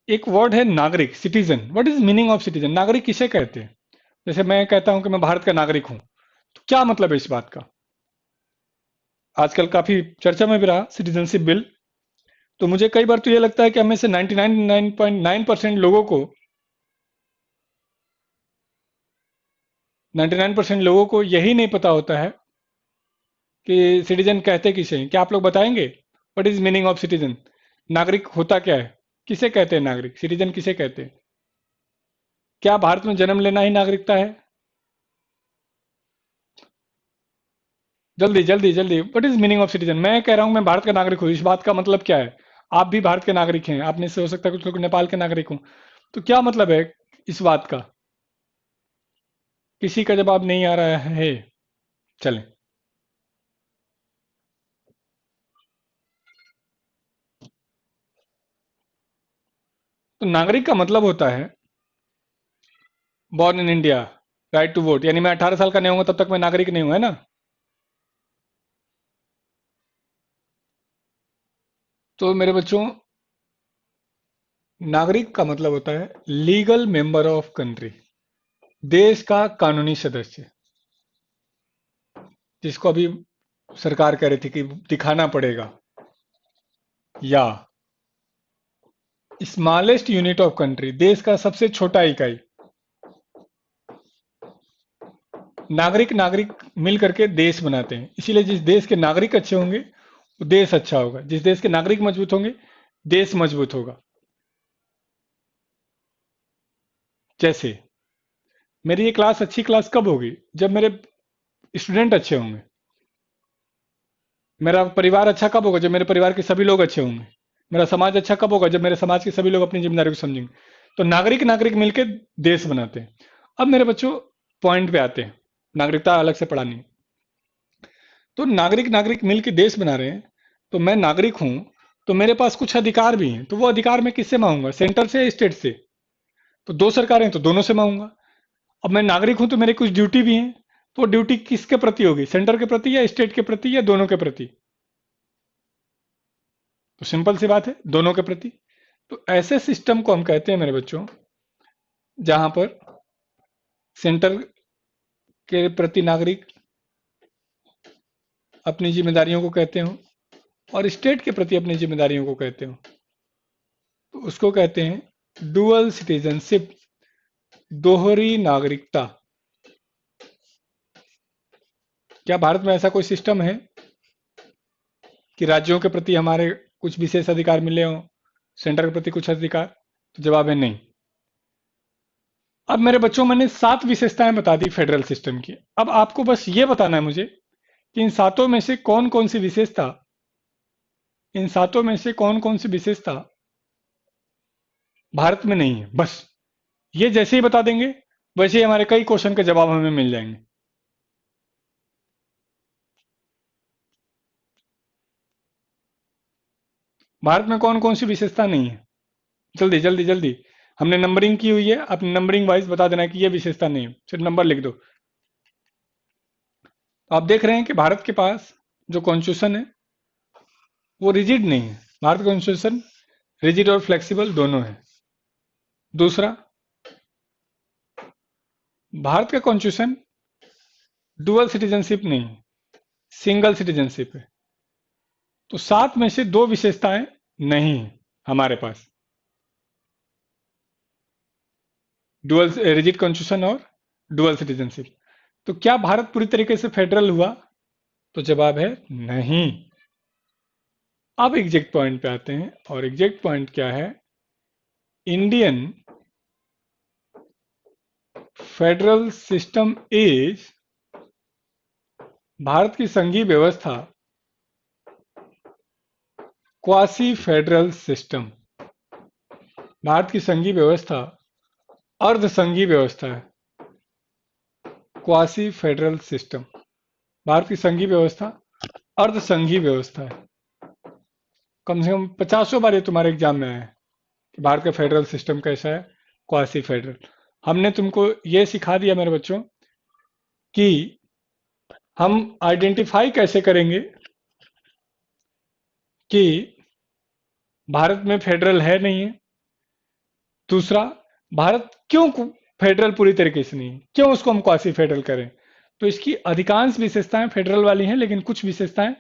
एक वर्ड है नागरिक, citizen. What is meaning of citizen, नागरिक किसे कहते हैं। जैसे मैं कहता हूं कि मैं भारत का नागरिक हूं, तो क्या मतलब है इस बात का। आजकल काफी चर्चा में भी रहा सिटीजनशिप बिल। तो मुझे कई बार तो ये लगता है कि हमें से 99.9% लोगों को 99% लोगों को यही नहीं पता होता है कि सिटीजन कहते किसे हैं। क्या आप लोग बताएंगे what is meaning of citizen, नागरिक होता क्या है, किसे कहते हैं नागरिक, सिटीजन किसे कहते हैं। क्या भारत में जन्म लेना ही नागरिकता है। जल्दी जल्दी जल्दी, what is meaning of citizen. मैं कह रहा हूं मैं भारत का नागरिक हूं, इस बात का मतलब क्या है। आप भी भारत के नागरिक हैं, आप में से हो सकता है कुछ लोग नेपाल के नागरिक हों। तो क्या मतलब है इस बात का। किसी का जवाब नहीं आ रहा है। चलें। तो नागरिक का मतलब होता है born in India, right to vote, यानी मैं 18 साल का नहीं होऊंगा तब तक मैं नागरिक नहीं हूं, है ना। तो मेरे बच्चों, नागरिक का मतलब होता है लीगल मेंबर ऑफ कंट्री, देश का कानूनी सदस्य, जिसको अभी सरकार कह रही थी कि दिखाना पड़ेगा, या स्मॉलेस्ट यूनिट ऑफ कंट्री, देश का सबसे छोटा इकाई। नागरिक नागरिक मिल करके देश बनाते हैं, इसीलिए जिस देश के नागरिक अच्छे होंगे वो देश अच्छा होगा, जिस देश के नागरिक मजबूत होंगे देश मजबूत होगा। जैसे मेरी ये क्लास अच्छी क्लास कब होगी, जब मेरे स्टूडेंट अच्छे होंगे। मेरा परिवार अच्छा कब होगा, जब मेरे परिवार के सभी लोग अच्छे होंगे। मेरा समाज अच्छा कब होगा, जब मेरे समाज के सभी लोग अपनी जिम्मेदारी को समझेंगे। तो नागरिक नागरिक मिलकर देश बनाते हैं। अब मेरे बच्चों पॉइंट पे आते हैं, नागरिकता अलग से पढ़ानी। तो नागरिक नागरिक मिलकर देश बना रहे हैं, तो मैं नागरिक हूं, तो मेरे पास कुछ अधिकार भी हैं। तो वो अधिकार मैं किससे मांगूंगा, सेंटर से या स्टेट से। तो दो सरकारें तो दोनों से मांगूंगा। अब मैं नागरिक हूं तो मेरे कुछ ड्यूटी भी हैं, तो ड्यूटी किसके प्रति होगी, सेंटर के प्रति या स्टेट के प्रति या दोनों के प्रति। तो सिंपल सी बात है, दोनों के प्रति। तो ऐसे सिस्टम को हम कहते हैं मेरे बच्चों, जहां पर सेंटर के प्रति नागरिक अपनी जिम्मेदारियों को कहते हो और स्टेट के प्रति अपनी जिम्मेदारियों को कहते हो, तो उसको कहते हैं डुअल सिटीजनशिप, दोहरी नागरिकता। क्या भारत में ऐसा कोई सिस्टम है कि राज्यों के प्रति हमारे कुछ विशेष अधिकार मिले हों, सेंटर के प्रति कुछ अधिकार? तो जवाब है नहीं। अब मेरे बच्चों, मैंने 7 विशेषताएं बता दी फेडरल सिस्टम की। अब आपको बस ये बताना है मुझे कि इन सातों में से कौन कौन सी विशेषता, इन सातों में से कौन कौन सी विशेषता भारत में नहीं है। बस ये जैसे ही बता देंगे वैसे ही हमारे कई क्वेश्चन के जवाब हमें मिल जाएंगे। भारत में कौन कौन सी विशेषता नहीं है? जल्दी जल्दी जल्दी। हमने नंबरिंग की हुई है, अपने नंबरिंग वाइज बता देना कि ये विशेषता नहीं है, सिर्फ नंबर लिख दो। तो आप देख रहे हैं कि भारत के पास जो कॉन्स्टिट्यूशन है वो रिजिड नहीं है। भारत का कॉन्स्टिट्यूशन रिजिड और फ्लेक्सिबल दोनों है। दूसरा, भारत का कॉन्स्टिट्यूशन डुअल सिटीजनशिप नहीं है, सिंगल सिटीजनशिप है। तो 7 में से 2 विशेषताएं नहीं है हमारे पास, डुअल रिजिड कॉन्स्टिट्यूशन और डुअल सिटीजनशिप। तो क्या भारत पूरी तरीके से फेडरल हुआ? तो जवाब है नहीं। अब एग्जैक्ट पॉइंट पे आते हैं, और एग्जैक्ट पॉइंट क्या है? Indian federal system is, Bharat की संघीय व्यवस्था क्वासी फेडरल सिस्टम। भारत की संघीय व्यवस्था अर्ध संघीय व्यवस्था है, क्वासी फेडरल सिस्टम। भारत की संघीय व्यवस्था अर्ध संघीय व्यवस्था है। कम से कम 50 बार ये तुम्हारे एग्जाम में आया है कि भारत का फेडरल सिस्टम कैसा है, क्वासी फेडरल। हमने तुमको ये सिखा दिया मेरे बच्चों कि हम आइडेंटिफाई कैसे करेंगे कि भारत में फेडरल है नहीं है। दूसरा, भारत क्यों फेडरल पूरी तरीके से नहीं है, क्यों उसको हम क्वासी फेडरल करें। तो इसकी अधिकांश विशेषताएं फेडरल वाली हैं, लेकिन कुछ विशेषताएं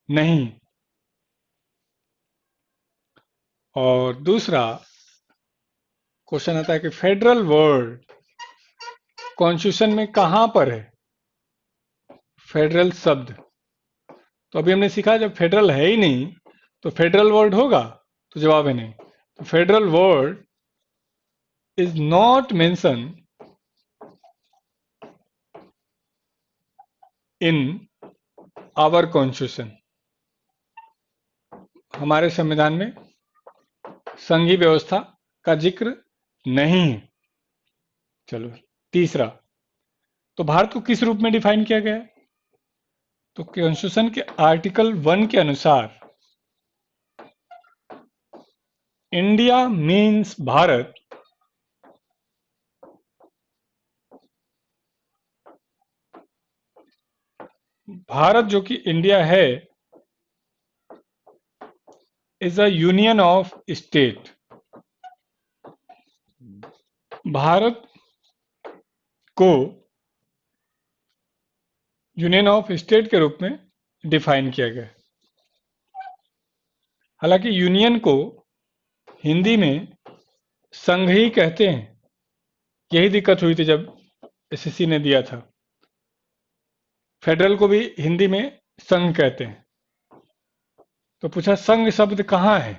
नहीं। और दूसरा क्वेश्चन आता है कि फेडरल वर्ड कॉन्स्टिट्यूशन में कहां पर है फेडरल शब्द? तो अभी हमने सीखा जब फेडरल है ही नहीं तो फेडरल वर्ड होगा, तो जवाब है नहीं। तो federal word is not mention in our constitution. हमारे संविधान में संघीय व्यवस्था का जिक्र नहीं है। चलो, तीसरा, तो भारत को किस रूप में डिफाइन किया गया है? तो कॉन्स्टिट्यूशन के आर्टिकल 1 के अनुसार इंडिया मीन्स भारत भारत जो कि इंडिया है is a union of state. Bharat को यूनियन ऑफ स्टेट के रूप में डिफाइन किया गया। हालांकि यूनियन को हिंदी में संघ ही कहते हैं। यही दिक्कत हुई थी जब एसएससी ने दिया था। फेडरल को भी हिंदी में संघ कहते हैं। तो पूछा संघ शब्द कहां है?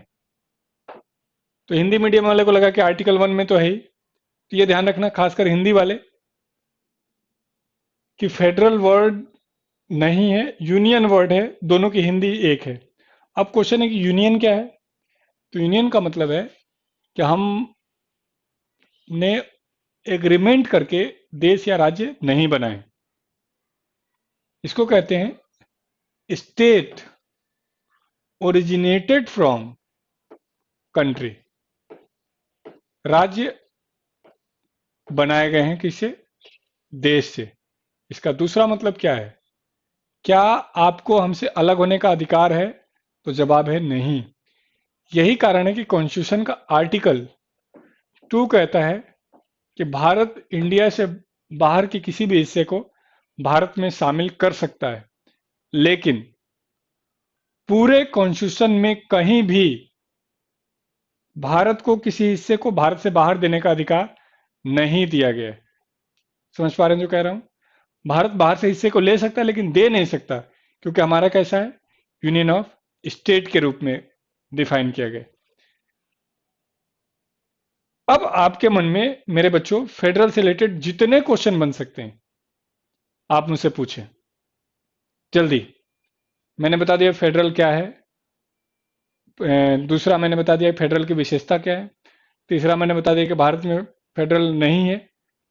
तो हिंदी मीडियम वाले को लगा कि आर्टिकल 1 में तो है ही। तो ये ध्यान रखना, खासकर हिंदी वाले, कि फेडरल वर्ड नहीं है, यूनियन वर्ड है, दोनों की हिंदी एक है। अब क्वेश्चन है कि यूनियन क्या है? तो यूनियन का मतलब है कि हम ने एग्रीमेंट करके देश या राज्य नहीं बनाए। इसको कहते हैं स्टेट ओरिजिनेटेड फ्रॉम कंट्री। राज्य बनाए गए हैं किससे? देश से। इसका दूसरा मतलब क्या है? क्या आपको हमसे अलग होने का अधिकार है? तो जवाब है नहीं। यही कारण है कि कॉन्स्टिट्यूशन का आर्टिकल 2 कहता है कि भारत इंडिया से बाहर के किसी भी हिस्से को भारत में शामिल कर सकता है, लेकिन पूरे कॉन्स्टिट्यूशन में कहीं भी भारत को किसी हिस्से को भारत से बाहर देने का अधिकार नहीं दिया गया है। समझ पा रहे हैं जो कह रहा हूं? भारत बाहर से हिस्से को ले सकता है लेकिन दे नहीं सकता, क्योंकि हमारा कैसा है, यूनियन ऑफ स्टेट के रूप में डिफाइन किया गया। अब आपके मन में मेरे बच्चों फेडरल से रिलेटेड जितने क्वेश्चन बन सकते हैं आप मुझसे पूछें जल्दी। मैंने बता दिया फेडरल क्या है, दूसरा मैंने बता दिया फेडरल की विशेषता क्या है, तीसरा मैंने बता दिया कि भारत में फेडरल नहीं है,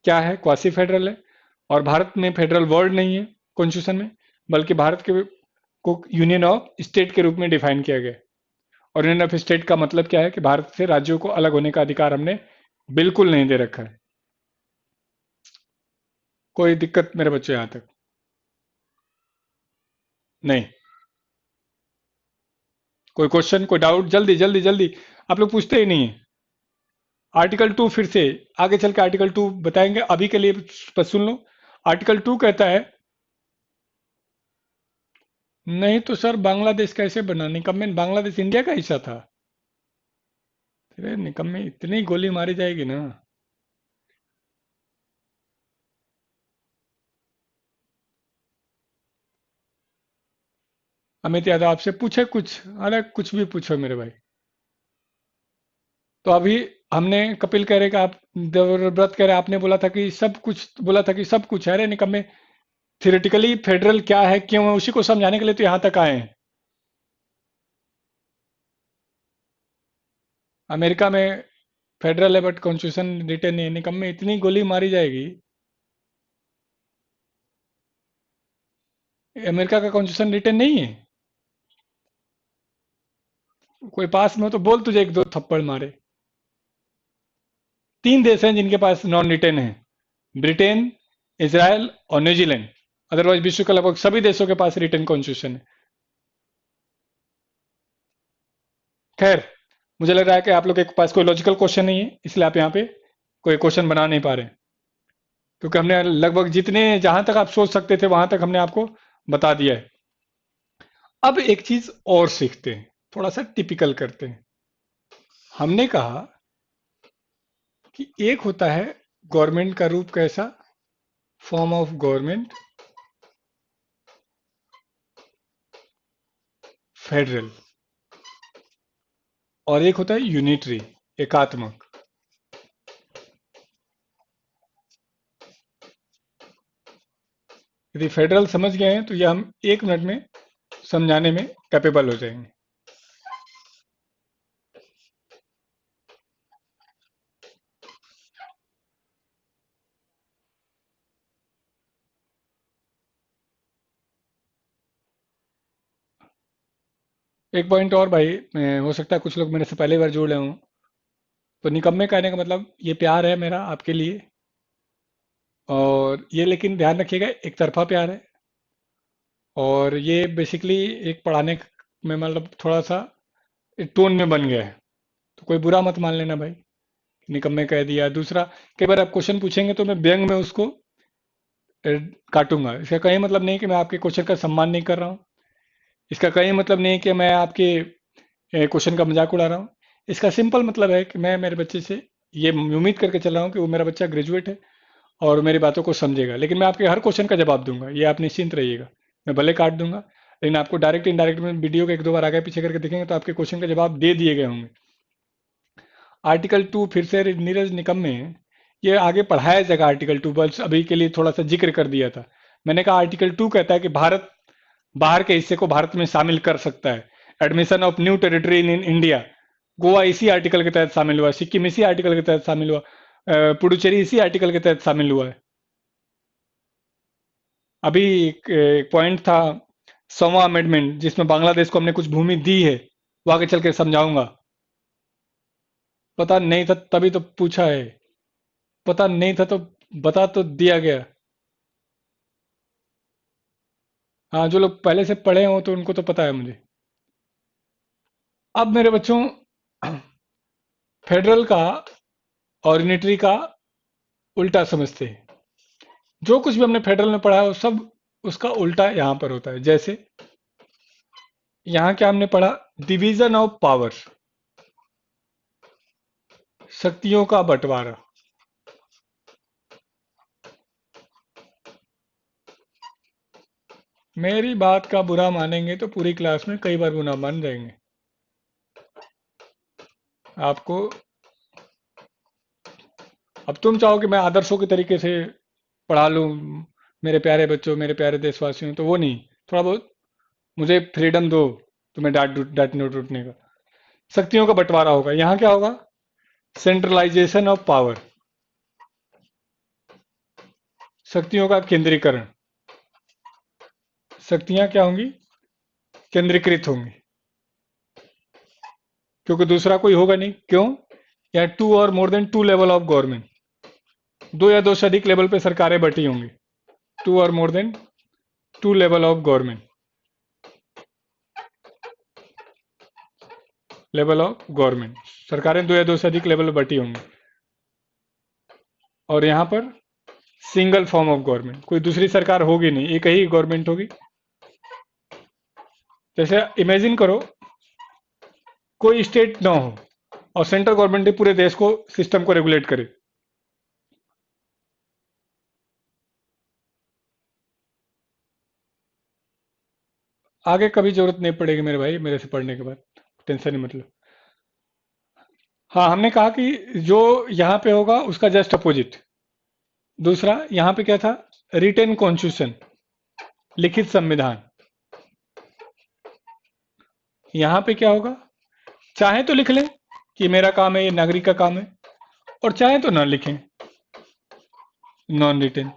क्या है, क्वासी फेडरल है। और भारत में फेडरल वर्ड नहीं है कॉन्स्टिट्यूशन में, बल्कि भारत के को यूनियन ऑफ स्टेट के रूप में डिफाइन किया गया है। और यूनियन ऑफ स्टेट का मतलब क्या है कि भारत से राज्यों को अलग होने का अधिकार हमने बिल्कुल नहीं दे रखा है। कोई दिक्कत मेरे बच्चों यहां तक? नहीं? कोई क्वेश्चन, कोई डाउट? जल्दी जल्दी जल्दी, आप लोग पूछते ही नहीं है। आर्टिकल 2 फिर से आगे चल के आर्टिकल 2 बताएंगे, अभी के लिए बस सुन लो। आर्टिकल 2 कहता है, नहीं तो सर बांग्लादेश कैसे बना, निकम्मे बांग्लादेश इंडिया का हिस्सा था। अरे निकम्मे, इतनी गोली मारी जाएगी ना। अमित यादव आपसे पूछे कुछ, अरे कुछ भी पूछो मेरे भाई। तो अभी हमने, कपिल कह रहे कि आप, देवव्रत कह रहे आपने बोला था कि सब कुछ, बोला था कि सब कुछ है। अरे निकम्मे, थियोरेटिकली फेडरल क्या है क्यों है उसी को समझाने के लिए तो यहां तक आए हैं। अमेरिका में फेडरल है बट कॉन्स्टिट्यूशन रिटर्न नहीं है, निकम्मे इतनी गोली मारी जाएगी। अमेरिका का कॉन्स्टिट्यूशन रिटर्न नहीं है? कोई पास में हो तो बोल, तुझे एक दो थप्पड़ मारे। तीन देश हैं जिनके पास नॉन रिटर्न है, ब्रिटेन, इसराइल और न्यूजीलैंड। अदरवाइज विश्व के लगभग सभी देशों के पास रिटर्न कॉन्स्टिट्यूशन है। खैर, मुझे लग रहा है कि आप लोग के पास कोई लॉजिकल क्वेश्चन नहीं है, इसलिए आप यहाँ पे कोई क्वेश्चन बना नहीं पा रहे हैं, क्योंकि हमने लगभग जितने, जहां तक आप सोच सकते थे वहां तक हमने आपको बता दिया है। अब एक चीज और सीखते हैं, थोड़ा सा टिपिकल करते हैं। हमने कहा कि एक होता है गवर्नमेंट का रूप कैसा, फॉर्म ऑफ गवर्नमेंट, फेडरल, और एक होता है यूनिटरी, एकात्मक। यदि फेडरल समझ गए हैं तो यह हम 1 मिनट में समझाने में कैपेबल हो जाएंगे। एक पॉइंट और भाई, हो सकता है कुछ लोग मेरे से पहली बार जुड़ रहे हों, तो निकम्मे कहने का मतलब ये प्यार है मेरा आपके लिए। और ये लेकिन ध्यान रखिएगा, एक तरफा प्यार है। और ये बेसिकली एक पढ़ाने में मतलब थोड़ा सा टोन में बन गया है, तो कोई बुरा मत मान लेना भाई, निकम्मे कह दिया। दूसरा, कई बार आप क्वेश्चन पूछेंगे तो मैं व्यंग में उसको अ, काटूंगा। इसका कहीं मतलब नहीं कि मैं आपके क्वेश्चन का सम्मान नहीं कर रहा हूँ, इसका कहीं मतलब नहीं कि मैं आपके क्वेश्चन का मजाक उड़ा रहा हूँ। इसका सिंपल मतलब है कि मैं मेरे बच्चे से ये उम्मीद करके चल रहा हूँ कि वो मेरा बच्चा ग्रेजुएट है और मेरी बातों को समझेगा। लेकिन मैं आपके हर क्वेश्चन का जवाब दूंगा, ये आप निश्चिंत रहिएगा। मैं भले काट दूंगा, लेकिन आपको डायरेक्ट इनडायरेक्ट में वीडियो के एक दो बार आगे पीछे करके देखेंगे तो आपके क्वेश्चन का जवाब दे दिए गए होंगे। आर्टिकल 2 फिर से नीरज निकम्मे, ये आगे पढ़ाया जाएगा आर्टिकल 2, बस अभी के लिए थोड़ा सा जिक्र कर दिया था। मैंने कहा आर्टिकल 2 कहता है कि भारत बाहर के हिस्से को भारत में शामिल कर सकता है। Admission of new territory in India, Goa इसी आर्टिकल के तहत शामिल हुआ, सिक्किम इसी आर्टिकल के तहत शामिल हुआ, पुडुचेरी इसी आर्टिकल के तहत शामिल हुआ है। अभी एक पॉइंट था, 100वां अमेंडमेंट, जिसमें बांग्लादेश को हमने कुछ भूमि दी है, वो आगे चल के समझाऊंगा। पता नहीं था तभी तो पूछा है, पता नहीं था तो बता तो दिया गया। हाँ, जो लोग पहले से पढ़े हो तो उनको तो पता है मुझे। अब मेरे बच्चों, फेडरल का और यूनिटरी का उल्टा समझते हैं। जो कुछ भी हमने फेडरल में पढ़ा है वो सब उसका उल्टा यहाँ पर होता है। जैसे यहाँ क्या हमने पढ़ा, डिवीजन ऑफ पावर, शक्तियों का बंटवारा। मेरी बात का बुरा मानेंगे तो पूरी क्लास में कई बार बुरा मान जाएंगे। आपको, अब तुम चाहो कि मैं आदर्शों के तरीके से पढ़ा लूं, मेरे प्यारे बच्चों, मेरे प्यारे देशवासियों, तो वो नहीं। थोड़ा बहुत मुझे फ्रीडम दो, तुम्हें डांटने टूटने का। शक्तियों का बंटवारा होगा। यहाँ क्या होगा? सेंट्रलाइजेशन ऑफ पावर, शक्तियों का केंद्रीकरण। शक्तियां क्या होंगी? केंद्रीकृत होंगी, क्योंकि दूसरा कोई होगा नहीं। क्यों? या two or more than two level of government, दो या दो से अधिक लेवल पे सरकारें बटी होंगी। Two or more than two level of government, level of government, सरकारें दो या दो से अधिक लेवल पर बटी होंगी। और यहां पर सिंगल फॉर्म ऑफ गवर्नमेंट, कोई दूसरी सरकार होगी नहीं, एक ही गवर्नमेंट होगी। जैसे इमेजिन करो कोई स्टेट ना हो और सेंट्रल गवर्नमेंट ही पूरे देश को, सिस्टम को रेगुलेट करे। आगे कभी जरूरत नहीं पड़ेगी मेरे भाई, मेरे से पढ़ने के बाद, टेंशन नहीं मतलब। हाँ, हमने कहा कि जो यहाँ पे होगा उसका जस्ट अपोजिट। दूसरा, यहाँ पे क्या था? रिटेन कॉन्स्टिट्यूशन, लिखित संविधान। यहाँ पे क्या होगा? चाहे तो लिख लें कि मेरा काम है, ये नागरिक का काम है, और चाहे तो ना लिखें, नॉन रिटेन।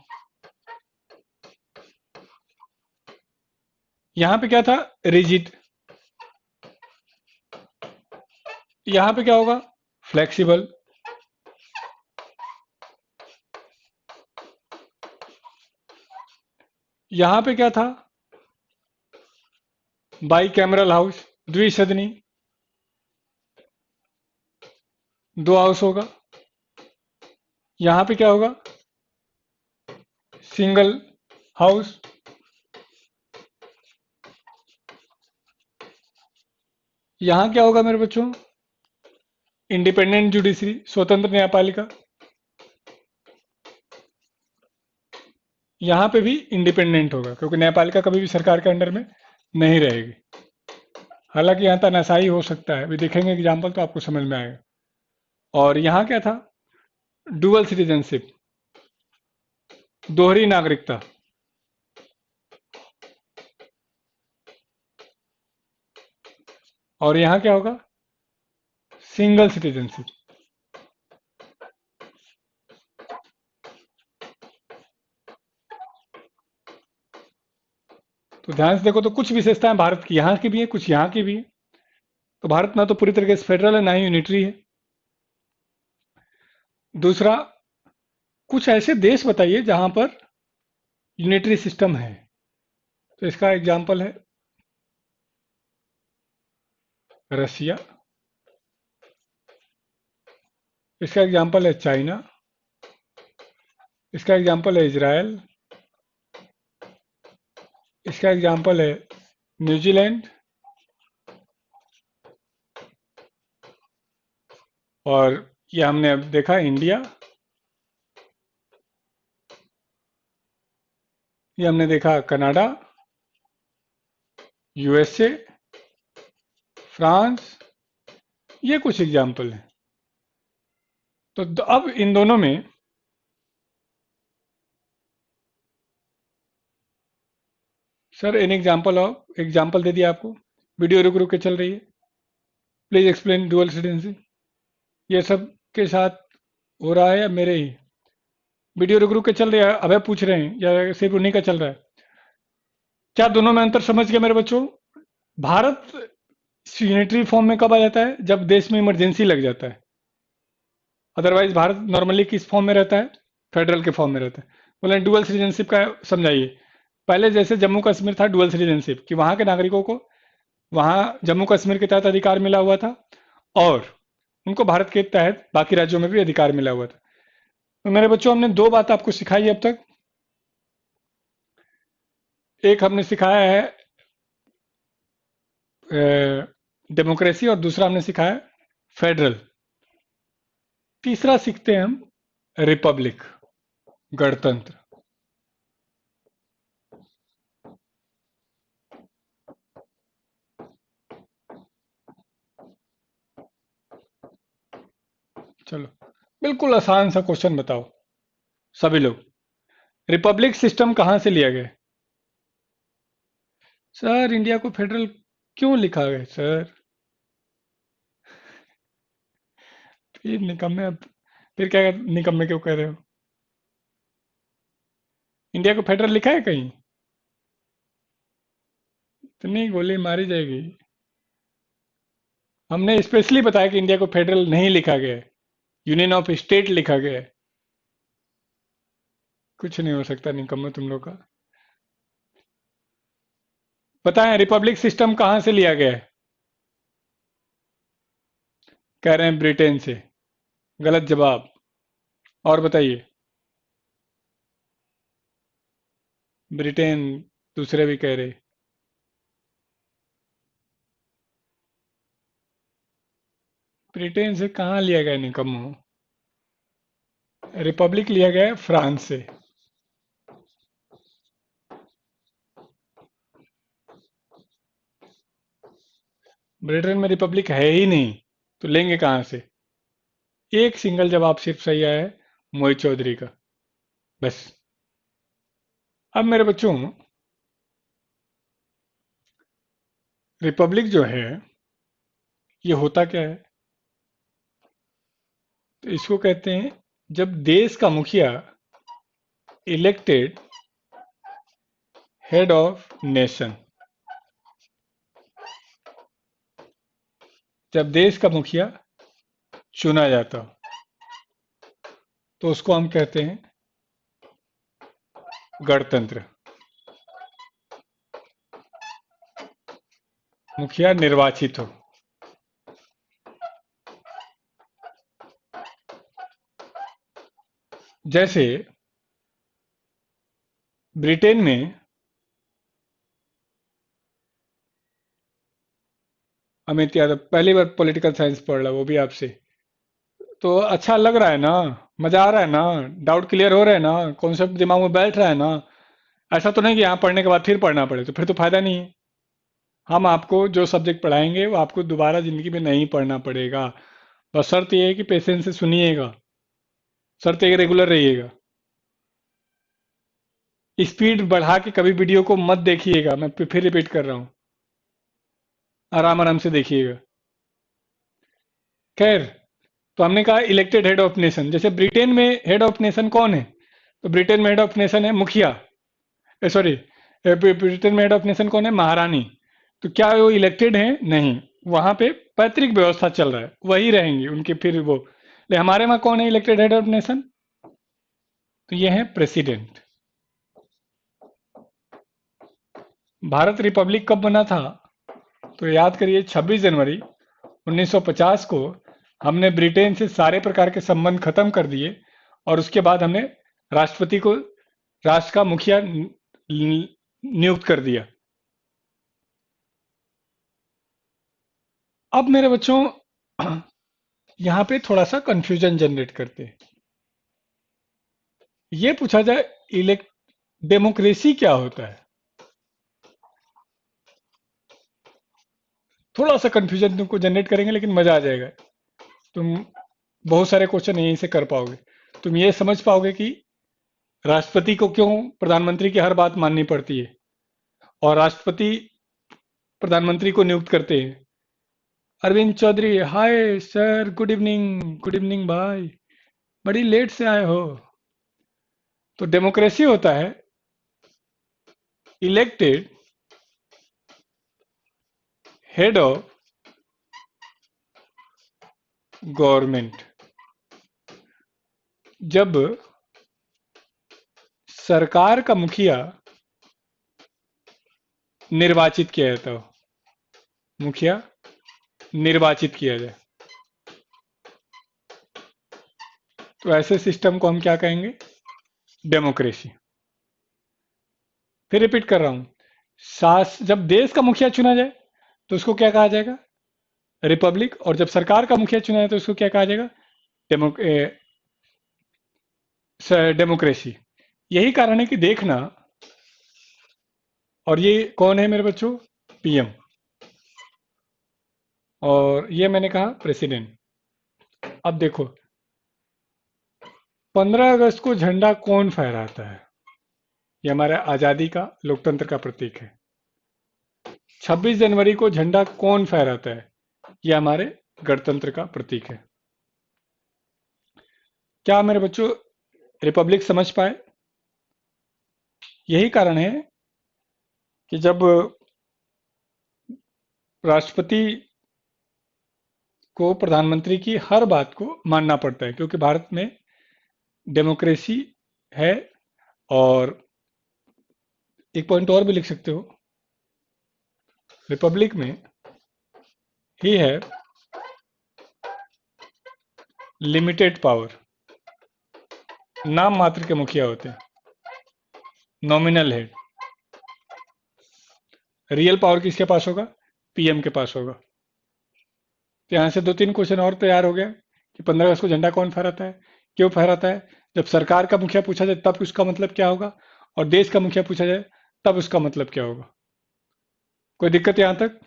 यहाँ पे क्या था? रिजिड। यहाँ पे क्या होगा? फ्लेक्सिबल। यहाँ पे क्या था? बाई कैमरल हाउस, द्विसदनी, दो हाउस होगा। यहाँ पे क्या होगा? Single house. यहाँ क्या होगा मेरे बच्चों? इंडिपेंडेंट जुडिशरी, स्वतंत्र न्यायपालिका। यहाँ पे भी इंडिपेंडेंट होगा, क्योंकि न्यायपालिका कभी भी सरकार के अंडर में नहीं रहेगी। हालांकि यहाँ तानाशाही हो सकता है, अभी देखेंगे एग्जाम्पल तो आपको समझ में आएगा। और यहाँ क्या था? डुअल सिटीजनशिप, दोहरी नागरिकता। और यहाँ क्या होगा? Single citizenship. तो ध्यान से देखो तो कुछ विशेषताएं भारत की यहाँ की भी है, कुछ यहाँ की भी है। तो भारत ना तो पूरी तरीके से फेडरल है, ना ही यूनिटरी है। दूसरा, कुछ ऐसे देश बताइए जहां पर यूनिटरी सिस्टम है। तो इसका एग्जाम्पल है रसिया, इसका एग्जाम्पल है चाइना, इसका एग्जाम्पल है इजराइल, इसका एग्जाम्पल है न्यूजीलैंड, और ये हमने अब देखा इंडिया, ये हमने देखा कनाडा, यूएसए, फ्रांस। ये कुछ एग्जाम्पल हैं। तो अब इन दोनों में sir in example of, example दे दिया आपको। वीडियो रुक रुक के चल रही है। Please explain dual citizenship. ये सब के साथ हो रहा है या मेरे ही? वीडियो रुक रुक के चल रही है, अभय पूछ रहे हैं, या सिर्फ उन्हीं का चल रहा है? क्या दोनों में अंतर समझ गए मेरे बच्चों? भारत यूनिटरी फॉर्म में कब आ जाता है? जब देश में इमरजेंसी लग जाता है। अदरवाइज भारत नॉर्मली किस फॉर्म में रहता है? फेडरल के फॉर्म में रहता है। बोले डुअल सिटीजनशिप का समझाइए। पहले जैसे जम्मू कश्मीर था डुअल सिटीजनशिप, कि वहां के नागरिकों को वहां जम्मू कश्मीर के तहत अधिकार मिला हुआ था, और उनको भारत के तहत बाकी राज्यों में भी अधिकार मिला हुआ था। तो मेरे बच्चों, हमने दो बात आपको सिखाई अब तक। एक हमने सिखाया है डेमोक्रेसी, और दूसरा हमने सिखाया फेडरल। तीसरा सीखते हैं हम रिपब्लिक, गणतंत्र। चलो, बिल्कुल आसान सा क्वेश्चन बताओ सभी लोग। रिपब्लिक सिस्टम कहाँ से लिया गया? सर, इंडिया को फेडरल क्यों लिखा गया सर? फिर निकम्मे अब, फिर क्या निकम्मे क्यों कह रहे हो? इंडिया को फेडरल लिखा है कहीं? इतनी गोली मारी जाएगी। हमने स्पेशली बताया कि इंडिया को फेडरल नहीं लिखा गया है, यूनियन ऑफ स्टेट लिखा गया है। कुछ नहीं हो सकता निकम्मे तुम लोग का। बताएं, रिपब्लिक सिस्टम कहाँ से लिया गया है? कह रहे हैं ब्रिटेन से। गलत जवाब। और बताइए। ब्रिटेन। दूसरे भी कह रहे। ब्रिटेन से कहाँ लिया गया निकम्मो? रिपब्लिक लिया गया है फ्रांस से। ब्रिटेन में रिपब्लिक है ही नहीं, तो लेंगे कहाँ से? एक सिंगल जवाब सिर्फ सही आया है, मोहित चौधरी का, बस। अब मेरे बच्चों, रिपब्लिक जो है, ये होता क्या है? तो इसको कहते हैं जब देश का मुखिया इलेक्टेड हेड ऑफ नेशन। जब देश का मुखिया चुना जाता हो, तो उसको हम कहते हैं गणतंत्र। मुखिया निर्वाचित हो। जैसे ब्रिटेन में अमित यादव पहली बार पॉलिटिकल साइंस पढ़ रहा, वो भी आपसे। तो अच्छा लग रहा है ना? मजा आ रहा है ना? डाउट क्लियर हो रहा है ना? कॉन्सेप्ट दिमाग में बैठ रहा है ना? ऐसा तो नहीं कि यहाँ पढ़ने के बाद फिर पढ़ना पड़े, तो फिर तो फायदा नहीं है। हम आपको जो सब्जेक्ट पढ़ाएंगे वो आपको दोबारा जिंदगी में नहीं पढ़ना पड़ेगा। बस शर्त यह है कि पेशेंस से सुनिएगा। शर्त एक रेगुलर रहिएगा। स्पीड बढ़ा के कभी वीडियो को मत देखिएगा, मैं फिर रिपीट कर रहा हूँ। आराम आराम से देखिएगा। खैर, तो हमने कहा इलेक्टेड हेड ऑफ नेशन। जैसे ब्रिटेन में हेड ऑफ नेशन कौन है? तो ब्रिटेन में हेड ऑफ नेशन है मुखिया। सॉरी, ब्रिटेन में हेड ऑफ नेशन कौन है? महारानी। तो क्या वो इलेक्टेड है? नहीं। वहां पे पैतृक व्यवस्था चल रहा है, वही रहेंगी उनके फिर वो। ले हमारे वहां कौन है इलेक्टेड हेड ऑफ नेशन? तो ये है प्रेसिडेंट। भारत रिपब्लिक कब बना था? तो याद करिए, 26 जनवरी 1950 को हमने ब्रिटेन से सारे प्रकार के संबंध खत्म कर दिए, और उसके बाद हमने राष्ट्रपति को राष्ट्र का मुखिया नियुक्त कर दिया। अब मेरे बच्चों, यहां पे थोड़ा सा कंफ्यूजन जनरेट करते हैं। ये पूछा जाए, इलेक्ट डेमोक्रेसी क्या होता है? थोड़ा सा कंफ्यूजन तुमको जनरेट करेंगे, लेकिन मजा आ जाएगा। तुम बहुत सारे क्वेश्चन यहीं से कर पाओगे। तुम ये समझ पाओगे कि राष्ट्रपति को क्यों प्रधानमंत्री की हर बात माननी पड़ती है, और राष्ट्रपति प्रधानमंत्री को नियुक्त करते हैं। Arvind Chaudhary, hi sir, good evening. Good evening भाई, बड़ी लेट से आए हो। तो डेमोक्रेसी होता है इलेक्टेड हेड ऑफ गवर्नमेंट। जब सरकार का मुखिया निर्वाचित किया जाता हो, मुखिया निर्वाचित किया जाए, तो ऐसे सिस्टम को हम क्या कहेंगे? डेमोक्रेसी। फिर रिपीट कर रहा हूं, जब देश का मुखिया चुना जाए तो उसको क्या कहा जाएगा? रिपब्लिक। और जब सरकार का मुखिया चुना जाए तो उसको क्या कहा जाएगा? Demo democracy. यही कारण है कि देखना, और ये कौन है मेरे बच्चों? पीएम। और ये मैंने कहा प्रेसिडेंट। अब देखो, 15 अगस्त को झंडा कौन फहराता है? ये हमारे आजादी का, लोकतंत्र का प्रतीक है। 26 जनवरी को झंडा कौन फहराता है? ये हमारे गणतंत्र का प्रतीक है। क्या मेरे बच्चों रिपब्लिक समझ पाए? यही कारण है कि जब राष्ट्रपति को प्रधानमंत्री की हर बात को मानना पड़ता है, क्योंकि भारत में डेमोक्रेसी है। और एक पॉइंट और भी लिख सकते हो, रिपब्लिक में ही है लिमिटेड पावर। नाम मात्र के मुखिया होते हैं, नॉमिनल हेड। रियल पावर किसके पास होगा? पीएम के पास होगा। तो यहां से 2-3 क्वेश्चन और तैयार हो गया कि 15 अगस्त को झंडा कौन फहराता है, क्यों फहराता है। जब सरकार का मुखिया पूछा जाए तब उसका मतलब क्या होगा, और देश का मुखिया पूछा जाए तब उसका मतलब क्या होगा। कोई दिक्कत यहां तक?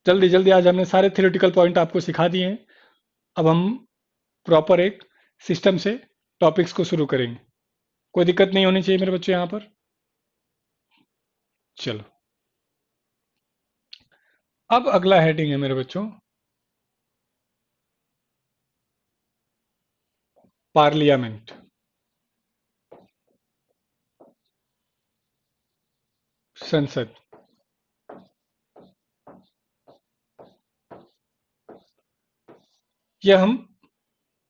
जल्दी जल्दी आज हमने सारे थ्योरेटिकल पॉइंट आपको सिखा दिए हैं। अब हम प्रॉपर एक सिस्टम से टॉपिक्स को शुरू करेंगे। कोई दिक्कत नहीं होनी चाहिए मेरे बच्चों यहां पर। चलो, अब अगला हेडिंग है मेरे बच्चों, पार्लियामेंट, संसद। यह हम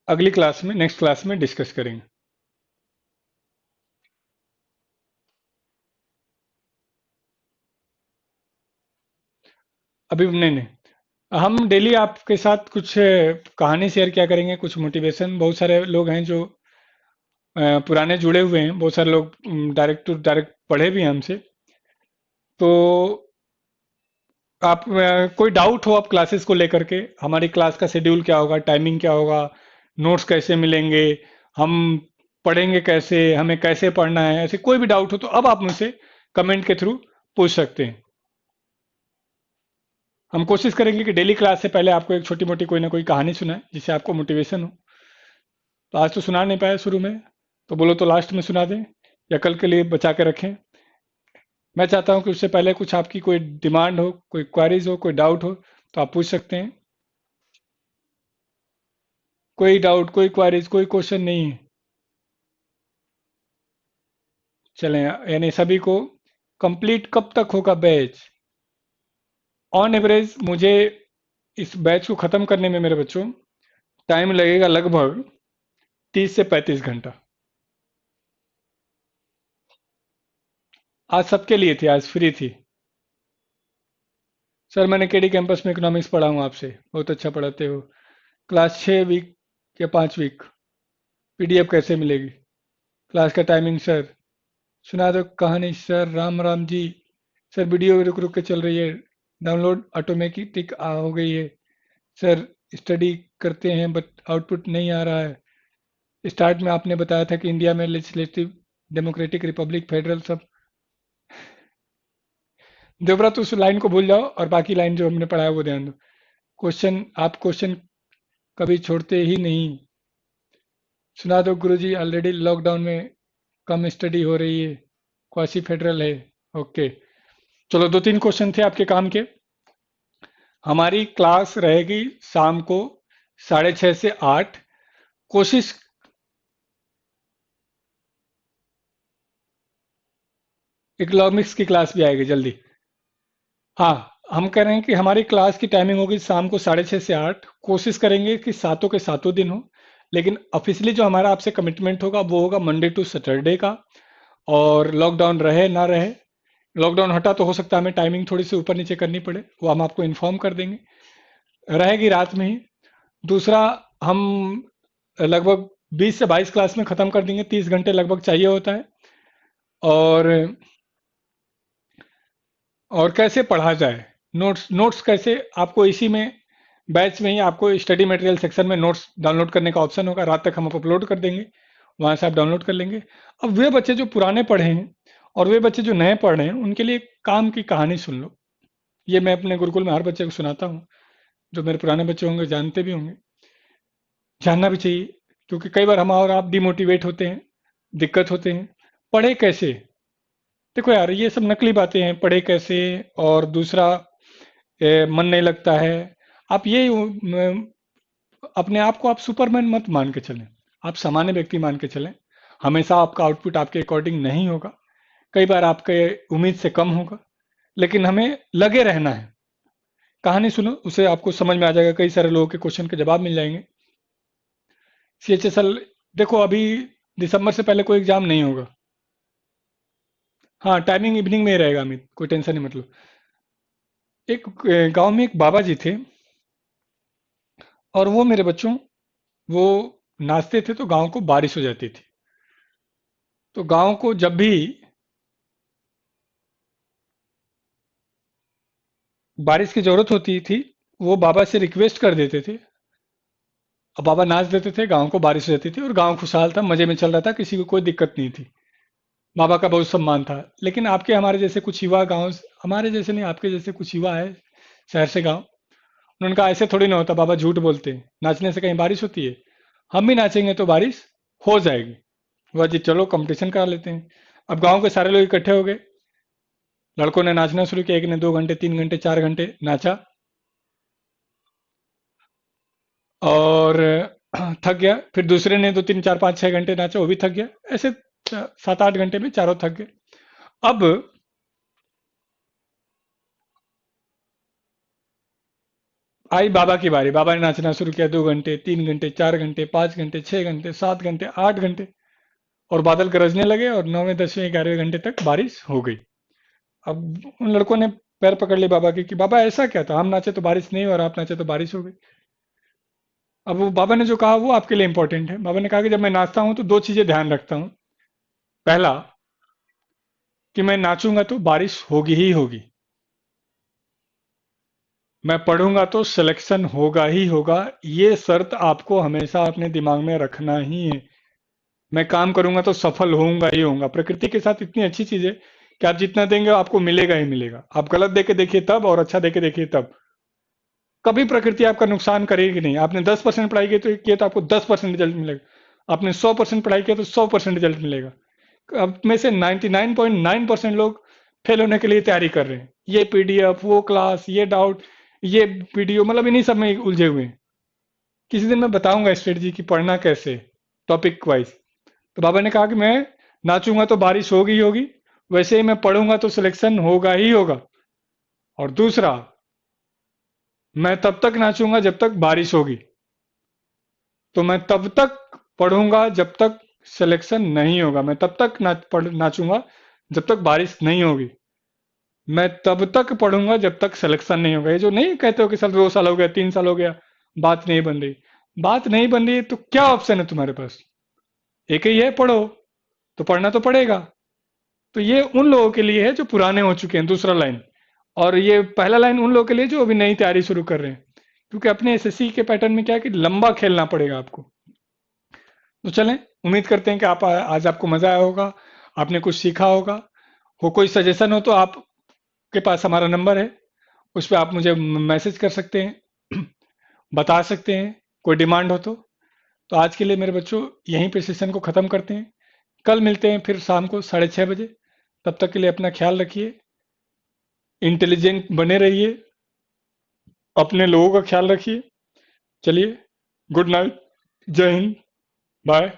अगली क्लास में, नेक्स्ट क्लास में डिस्कस करेंगे। अभी नहीं नहीं, हम डेली आपके साथ कुछ कहानी शेयर किया करेंगे, कुछ मोटिवेशन। बहुत सारे लोग हैं जो पुराने जुड़े हुए हैं, बहुत सारे लोग डायरेक्ट टू डायरेक्ट पढ़े भी हैं हमसे। तो आप कोई डाउट हो आप क्लासेस को लेकर के, हमारी क्लास का शेड्यूल क्या होगा, टाइमिंग क्या होगा, नोट्स कैसे मिलेंगे, हम पढ़ेंगे कैसे, हमें कैसे पढ़ना है, ऐसे कोई भी डाउट हो तो अब आप मुझसे कमेंट के थ्रू पूछ सकते हैं। हम कोशिश करेंगे कि डेली क्लास से पहले आपको एक छोटी मोटी कोई ना कोई कहानी सुनाए जिससे आपको मोटिवेशन हो। तो आज तो सुना नहीं पाया शुरू में, तो बोलो तो लास्ट में सुना दें या कल के लिए बचा के रखें। मैं चाहता हूं कि उससे पहले कुछ आपकी कोई डिमांड हो, कोई क्वारीज हो, कोई डाउट हो तो आप पूछ सकते हैं। कोई डाउट, कोई क्वारीज, कोई क्वेश्चन नहीं है? चलें, यानी सभी को कंप्लीट कब तक होगा बैच? ऑन एवरेज मुझे इस बैच को ख़त्म करने में मेरे बच्चों टाइम लगेगा लगभग 30 से 35 घंटा। आज सबके लिए थी, आज फ्री थी। सर मैंने केडी कैंपस में इकोनॉमिक्स पढ़ा हूँ आपसे, बहुत अच्छा पढ़ाते हो। क्लास 6 वीक या 5 वीक, पीडीएफ कैसे मिलेगी? क्लास का टाइमिंग सर? सुना दो कहानी sir, Ram Ram ji. Sir video रुक रुक के चल रही है, डाउनलोड ऑटोमेटिक हो गई है। सर स्टडी करते हैं बट आउटपुट नहीं आ रहा है। स्टार्ट में आपने बताया था कि इंडिया में लेजिस्लेटिव डेमोक्रेटिक रिपब्लिक फेडरल सब। देवव्रत उस लाइन को भूल जाओ और बाकी लाइन जो हमने पढ़ा है वो ध्यान दो। क्वेश्चन, आप क्वेश्चन कभी छोड़ते ही नहीं। सुना दो गुरुजी, ऑलरेडी लॉकडाउन में कम स्टडी हो रही है, क्वासी फेडरल है। ओके, चलो 2-3 क्वेश्चन थे आपके काम के। हमारी क्लास रहेगी शाम को 6:30 से 8। कोशिश, इकोनॉमिक्स की क्लास भी आएगी जल्दी। हाँ, हम कह रहे हैं कि हमारी क्लास की टाइमिंग होगी शाम को 6:30 से 8। कोशिश करेंगे कि सातों के सातों दिन हो, लेकिन ऑफिशियली जो हमारा आपसे कमिटमेंट होगा वो होगा मंडे टू सैटरडे का। और लॉकडाउन रहे ना रहे, लॉकडाउन हटा तो हो सकता है हमें टाइमिंग थोड़ी सी ऊपर नीचे करनी पड़े, वो हम आपको इन्फॉर्म कर देंगे। रहेगी रात में ही। दूसरा, हम लगभग 20 से 22 क्लास में ख़त्म कर देंगे, 30 घंटे लगभग चाहिए होता है। और कैसे पढ़ा जाए, नोट्स नोट्स कैसे, आपको इसी में बैच में ही आपको स्टडी मटेरियल सेक्शन में नोट्स डाउनलोड करने का ऑप्शन होगा। रात तक हम अपलोड कर देंगे, वहाँ से आप डाउनलोड कर लेंगे। अब वे बच्चे जो पुराने पढ़े हैं और वे बच्चे जो नए पढ़ रहे हैं उनके लिए काम की कहानी सुन लो। ये मैं अपने गुरुकुल में हर बच्चे को सुनाता हूँ, जो मेरे पुराने बच्चे होंगे जानते भी होंगे। जानना भी चाहिए, क्योंकि कई बार हम और आप डिमोटिवेट होते हैं, दिक्कत होते हैं। पढ़े कैसे? देखो यार, ये सब नकली बातें हैं, पढ़े कैसे। और दूसरा, मन नहीं लगता है। आप ये अपने आप को आप सुपरमैन मत मान के चलें। आप सामान्य व्यक्ति मान के चलें। हमेशा आपका आउटपुट आपके अकॉर्डिंग नहीं होगा। कई बार आपके उम्मीद से कम होगा। लेकिन हमें लगे रहना है। कहानी सुनो, उसे आपको समझ में आ जाएगा। कई सारे लोगों के क्वेश्चन के जवाब मिल जाएंगे। CHSL, देखो अभी दिसंबर से पहले कोई एग्जाम नहीं होगा। हाँ, टाइमिंग इवनिंग में ही रहेगा अमित, कोई टेंशन नहीं मतलब। एक गांव में एक बाबा जी थे, और वो मेरे बच्चों, वो नाचते थे तो गांव को बारिश हो जाती थी। तो गांव को जब भी बारिश की जरूरत होती थी, वो बाबा से रिक्वेस्ट कर देते थे। अब बाबा नाच देते थे, गांव को बारिश हो जाती थी, और गांव खुशहाल था, मजे में चल रहा था, किसी को कोई दिक्कत नहीं थी। बाबा का बहुत सम्मान था। लेकिन आपके हमारे जैसे कुछ युवा गांव, हमारे जैसे नहीं, आपके जैसे कुछ युवा है शहर से गांव, उन्होंने कहा ऐसे थोड़ी ना होता, बाबा झूठ बोलते हैं, नाचने से कहीं बारिश होती है? हम भी नाचेंगे तो बारिश हो जाएगी। वाह जी, चलो कंपटीशन करा लेते हैं। अब गांव के सारे लोग इकट्ठे हो गए। लड़कों ने नाचना शुरू किया, एक ने 2 घंटे 3 घंटे 4 घंटे नाचा, और थक गया। फिर दूसरे ने 2 3 4 5 6 घंटे नाचा, वो भी थक गया। ऐसे 7 8 घंटे में चारों थक गए। अब आई बाबा की बारी। बाबा ने नाचना शुरू किया, 2 घंटे 3 घंटे 4 घंटे 5 घंटे 6 घंटे 7 घंटे 8 घंटे, और बादल गरजने लगे, और 9वें 10वें 11वें घंटे तक बारिश हो गई। अब उन लड़कों ने पैर पकड़ लिए बाबा के, कि बाबा ऐसा क्या था, हम नाचे तो बारिश नहीं हुई, और आप नाचे तो बारिश हो गई। अब वो बाबा ने जो कहा वो आपके लिए इंपॉर्टेंट है। बाबा ने कहा कि जब मैं नाचता हूं तो दो चीजें ध्यान रखता हूं। पहला, कि मैं नाचूंगा तो बारिश होगी ही होगी। मैं पढ़ूंगा तो सिलेक्शन होगा ही होगा। ये शर्त आपको हमेशा अपने दिमाग में रखना ही है। मैं काम करूंगा तो सफल होऊंगा ही होऊंगा। प्रकृति के साथ इतनी अच्छी चीज है कि आप जितना देंगे आपको मिलेगा ही मिलेगा। आप गलत दे के देखिए तब, और अच्छा दे के देखिए तब। कभी प्रकृति आपका नुकसान करेगी नहीं। आपने 10% पढ़ाई की तो आपको 10% रिजल्ट मिलेगा। आपने 100% पढ़ाई किया तो 100% रिजल्ट मिलेगा। अब में से 99.9% लोग फेल होने के लिए तैयारी कर रहे हैं। ये PDF, वो क्लास, ये डाउट, ये वीडियो, मतलब इन्हीं सब में उलझे हुए हैं। किसी दिन मैं बताऊंगा स्ट्रेटजी की पढ़ना कैसे, टॉपिक वाइज। तो बाबा ने कहा कि मैं नाचूंगा तो बारिश होगी ही होगी, वैसे ही मैं पढ़ूंगा तो सिलेक्शन होगा ही होगा। और दूसरा, मैं तब तक नाचूंगा जब तक बारिश होगी। तो मैं तब तक पढ़ूंगा जब तक सिलेक्शन नहीं होगा। मैं तब तक नाचूंगा जब तक बारिश नहीं होगी। मैं तब तक पढ़ूंगा जब तक सिलेक्शन नहीं होगा। ये जो नहीं कहते हो कि साल 2 साल हो गया 3 साल हो गया, बात नहीं बन रही। बात नहीं बन रही है तो क्या ऑप्शन है तुम्हारे पास? एक ही है, पढ़ो। तो पढ़ना तो पड़ेगा। तो ये उन लोगों के लिए है जो पुराने हो चुके हैं, दूसरा लाइन। और ये पहला लाइन उन लोगों के लिए जो अभी नई तैयारी शुरू कर रहे हैं। क्योंकि अपने SSC के पैटर्न में क्या है कि लंबा खेलना पड़ेगा आपको। तो चलें, उम्मीद करते हैं कि आप आज आपको मजा आया होगा, आपने कुछ सीखा होगा। हो कोई सजेशन हो तो आपके पास हमारा नंबर है, उस पर आप मुझे मैसेज कर सकते हैं, बता सकते हैं, कोई डिमांड हो तो आज के लिए मेरे बच्चों यहीं पे सेशन को ख़त्म करते हैं। कल मिलते हैं फिर शाम को 6:30 बजे। तब तक के लिए अपना ख्याल रखिए, इंटेलिजेंट बने रहिए, अपने लोगों का ख्याल रखिए। चलिए, गुड नाइट, जय हिंद, बाय।